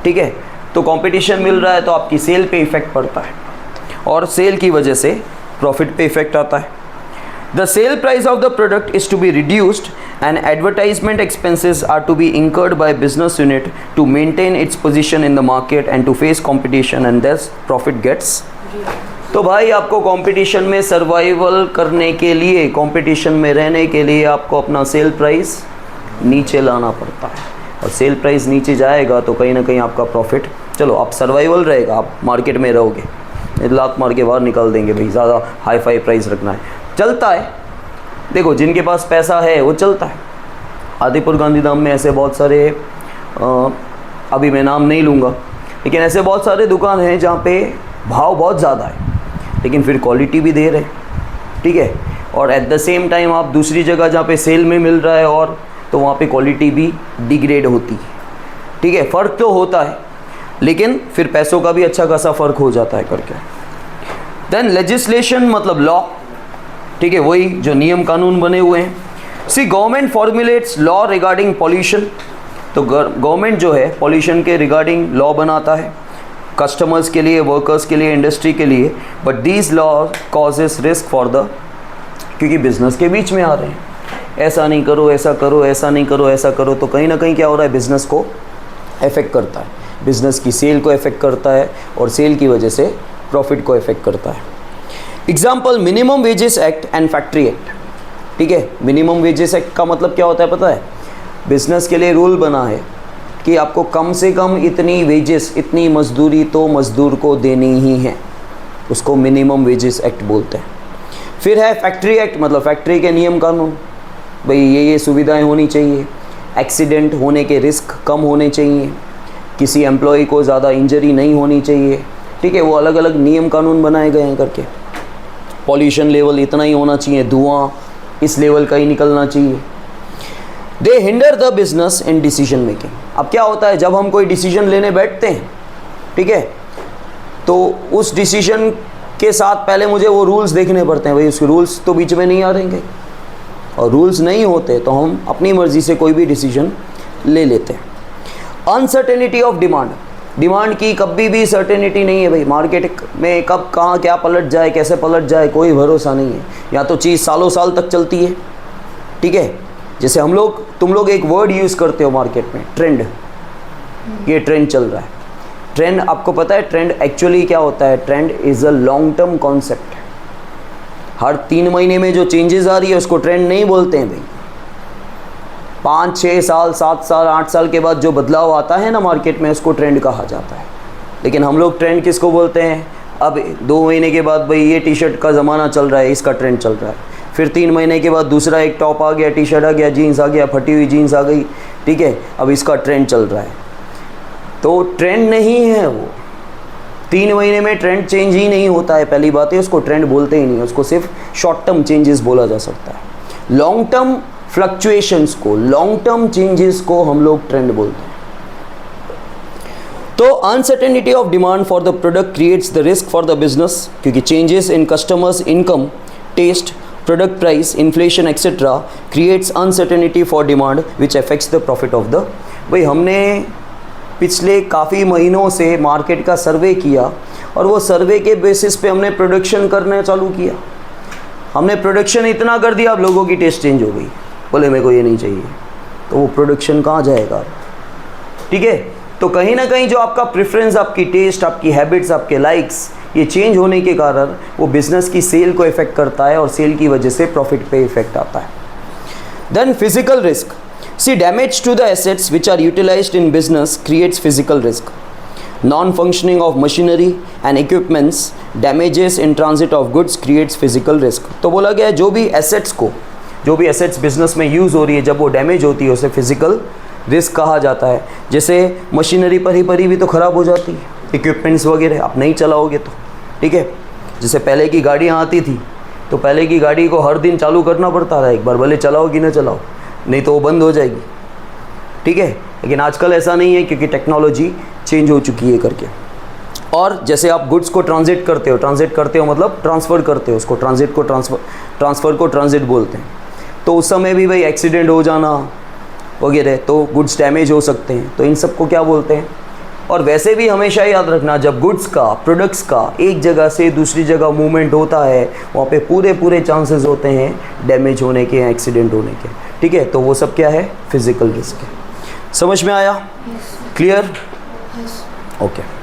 ठीक है। तो कंपटीशन मिल रहा है तो आपकी सेल पे इफ़ेक्ट पड़ता है, और सेल की वजह से प्रॉफिट पे इफ़ेक्ट आता है। The sale price of the product is to be reduced and advertisement expenses are to be incurred by business unit to maintain its position in the market and to face competition and thus profit gets. तो भाई आपको competition में survival करने के लिए, competition में रहने के लिए आपको अपना सेल प्राइस नीचे लाना पड़ता है, और सेल प्राइस नीचे जाएगा तो कहीं ना कहीं आपका प्रॉफिट, चलो आप सर्वाइवल रहेगा, आप मार्केट में रहोगे, लात मार के बाहर निकाल देंगे भाई, ज़्यादा हाई फाई प्राइस रखना है, चलता है। देखो जिनके पास पैसा है वो चलता है। आदिपुर गांधीधाम में ऐसे बहुत सारे अभी मैं नाम नहीं लूँगा, लेकिन ऐसे बहुत सारे दुकान हैं जहाँ पे भाव बहुत ज़्यादा है लेकिन फिर क्वालिटी भी दे रहे, ठीक है, और एट द सेम टाइम आप दूसरी जगह जहाँ पे सेल में मिल रहा है और तो वहाँ पे क्वालिटी भी डिग्रेड होती है, ठीक है, फ़र्क तो होता है लेकिन फिर पैसों का भी अच्छा खासा फ़र्क हो जाता है करके। देन लेजिस्लेशन मतलब लॉ, ठीक है, वही जो नियम कानून बने हुए हैं। C government formulates law regarding pollution, तो गवर्नमेंट जो है पॉल्यूशन के रिगार्डिंग लॉ बनाता है कस्टमर्स के लिए, वर्कर्स के लिए, इंडस्ट्री के लिए, but these law causes risk for the, क्योंकि बिजनेस के बीच में आ रहे हैं, ऐसा नहीं करो, ऐसा करो, ऐसा नहीं करो, ऐसा करो, तो कहीं ना कहीं क्या हो रहा है, बिजनेस को इफेक्ट करता है, बिजनेस की सेल को इफेक्ट करता है और सेल की वजह से प्रॉफिट को इफेक्ट करता है। Example minimum wages act and factory act, ठीक है, मिनिमम वेजेस एक्ट का मतलब क्या होता है पता है, बिजनेस के लिए रूल बना है कि आपको कम से कम इतनी वेजेस, इतनी मजदूरी तो मजदूर को देनी ही है, उसको मिनिमम वेजेस एक्ट बोलते हैं। फिर है फैक्ट्री एक्ट, मतलब फैक्ट्री के नियम कानून, भाई ये सुविधाएं होनी चाहिए, एक्सीडेंट होने के रिस्क कम होने चाहिए, किसी एम्प्लॉय को ज़्यादा इंजरी नहीं होनी चाहिए, ठीक है, वो अलग अलग नियम कानून बनाए गए हैं करके। पॉल्यूशन लेवल इतना ही होना चाहिए, धुआं इस लेवल का ही निकलना चाहिए। They hinder the business in decision making. अब क्या होता है जब हम कोई डिसीजन लेने बैठते हैं, ठीक है, तो उस डिसीजन के साथ पहले मुझे वो रूल्स देखने पड़ते हैं, भाई उसके रूल्स तो बीच में नहीं आ रहेंगे, और रूल्स नहीं होते तो हम अपनी मर्जी से कोई भी डिसीजन ले लेते हैं। अनसर्टेनिटी ऑफ डिमांड, डिमांड की कभी भी सर्टेनिटी नहीं है भाई, मार्केट में कब कहाँ क्या पलट जाए, कैसे पलट जाए, कोई भरोसा नहीं है, या तो चीज़ सालों साल तक चलती है, ठीक है, जैसे तुम लोग एक वर्ड यूज़ करते हो मार्केट में, ट्रेंड, ये ट्रेंड चल रहा है, ट्रेंड आपको पता है ट्रेंड एक्चुअली क्या होता है, trend is a long term concept, हर 3 महीने में जो चेंजेस आ रही है उसको ट्रेंड नहीं बोलते हैं भाई, 5, 6 साल, 7 साल, 8 साल के बाद जो बदलाव आता है ना मार्केट में उसको ट्रेंड कहा जाता है। लेकिन हम लोग ट्रेंड किसको बोलते हैं, अब 2 महीने के बाद भाई ये टी शर्ट का ज़माना चल रहा है, इसका ट्रेंड चल रहा है, फिर 3 महीने के बाद दूसरा एक टॉप आ गया, टी शर्ट आ गया, जीन्स आ गया, फटी हुई जीन्स आ गई, ठीक है, अब इसका ट्रेंड चल रहा है, तो ट्रेंड नहीं है वो, 3 महीने में ट्रेंड चेंज ही नहीं होता है, पहली बात है उसको ट्रेंड बोलते ही नहीं, उसको सिर्फ शॉर्ट टर्म चेंजेस बोला जा सकता है। लॉन्ग टर्म फ्लक्चुएशंस को, लॉन्ग टर्म चेंजेस को हम लोग ट्रेंड बोलते हैं। तो uncertainty of demand for the product creates the risk for the business, क्योंकि changes in customers income, taste, product price, inflation etcetera creates uncertainty for demand which affects the profit of the. भाई हमने पिछले काफ़ी महीनों से market का सर्वे किया और वो सर्वे के बेसिस पे हमने प्रोडक्शन करना चालू किया, हमने प्रोडक्शन इतना कर दिया अब लोगों की टेस्ट चेंज हो गई, बोले मेरे को ये नहीं चाहिए, तो वो प्रोडक्शन कहाँ जाएगा, ठीक है, तो कहीं ना कहीं जो आपका प्रेफरेंस, आपकी टेस्ट, आपकी हैबिट्स, आपके लाइक्स, ये चेंज होने के कारण वो बिज़नेस की सेल को इफ़ेक्ट करता है और सेल की वजह से प्रॉफिट पे इफेक्ट आता है। Then physical risk, these damage to the assets which are utilized in business creates physical risk, non functioning of machinery and equipments, damages in transit of goods creates physical risk. तो बोला गया है जो भी assets business में use हो रही है, जब वो डैमेज होती है उसे फिजिकल रिस्क कहा जाता है। जैसे मशीनरी परी भी तो ख़राब हो जाती है, इक्विपमेंट्स वगैरह आप नहीं चलाओगे तो, ठीक है, जैसे पहले की गाड़ियाँ आती थी तो पहले की गाड़ी को हर दिन चालू करना पड़ता था एक बार, भले चलाओ कि ना चलाओ, नहीं तो वो बंद हो जाएगी, ठीक है, लेकिन आजकल ऐसा नहीं है क्योंकि टेक्नोलॉजी चेंज हो चुकी है करके। और जैसे आप गुड्स को ट्रांजिट करते हो मतलब ट्रांसफ़र करते हो, उसको ट्रांजिट को ट्रांसफ़र को ट्रांजिट बोलते हैं, तो उस समय भी भाई एक्सीडेंट हो जाना वगैरह, तो गुड्स डैमेज हो सकते हैं, तो इन सब को क्या बोलते हैं, और वैसे भी हमेशा याद रखना, जब गुड्स का, प्रोडक्ट्स का एक जगह से दूसरी जगह मूवमेंट होता है, वहाँ पे पूरे चांसेस होते हैं डैमेज होने के, एक्सीडेंट होने के, ठीक है। तो वो सब क्या है, फिजिकल रिस्क है। समझ में आया? क्लियर? ओके।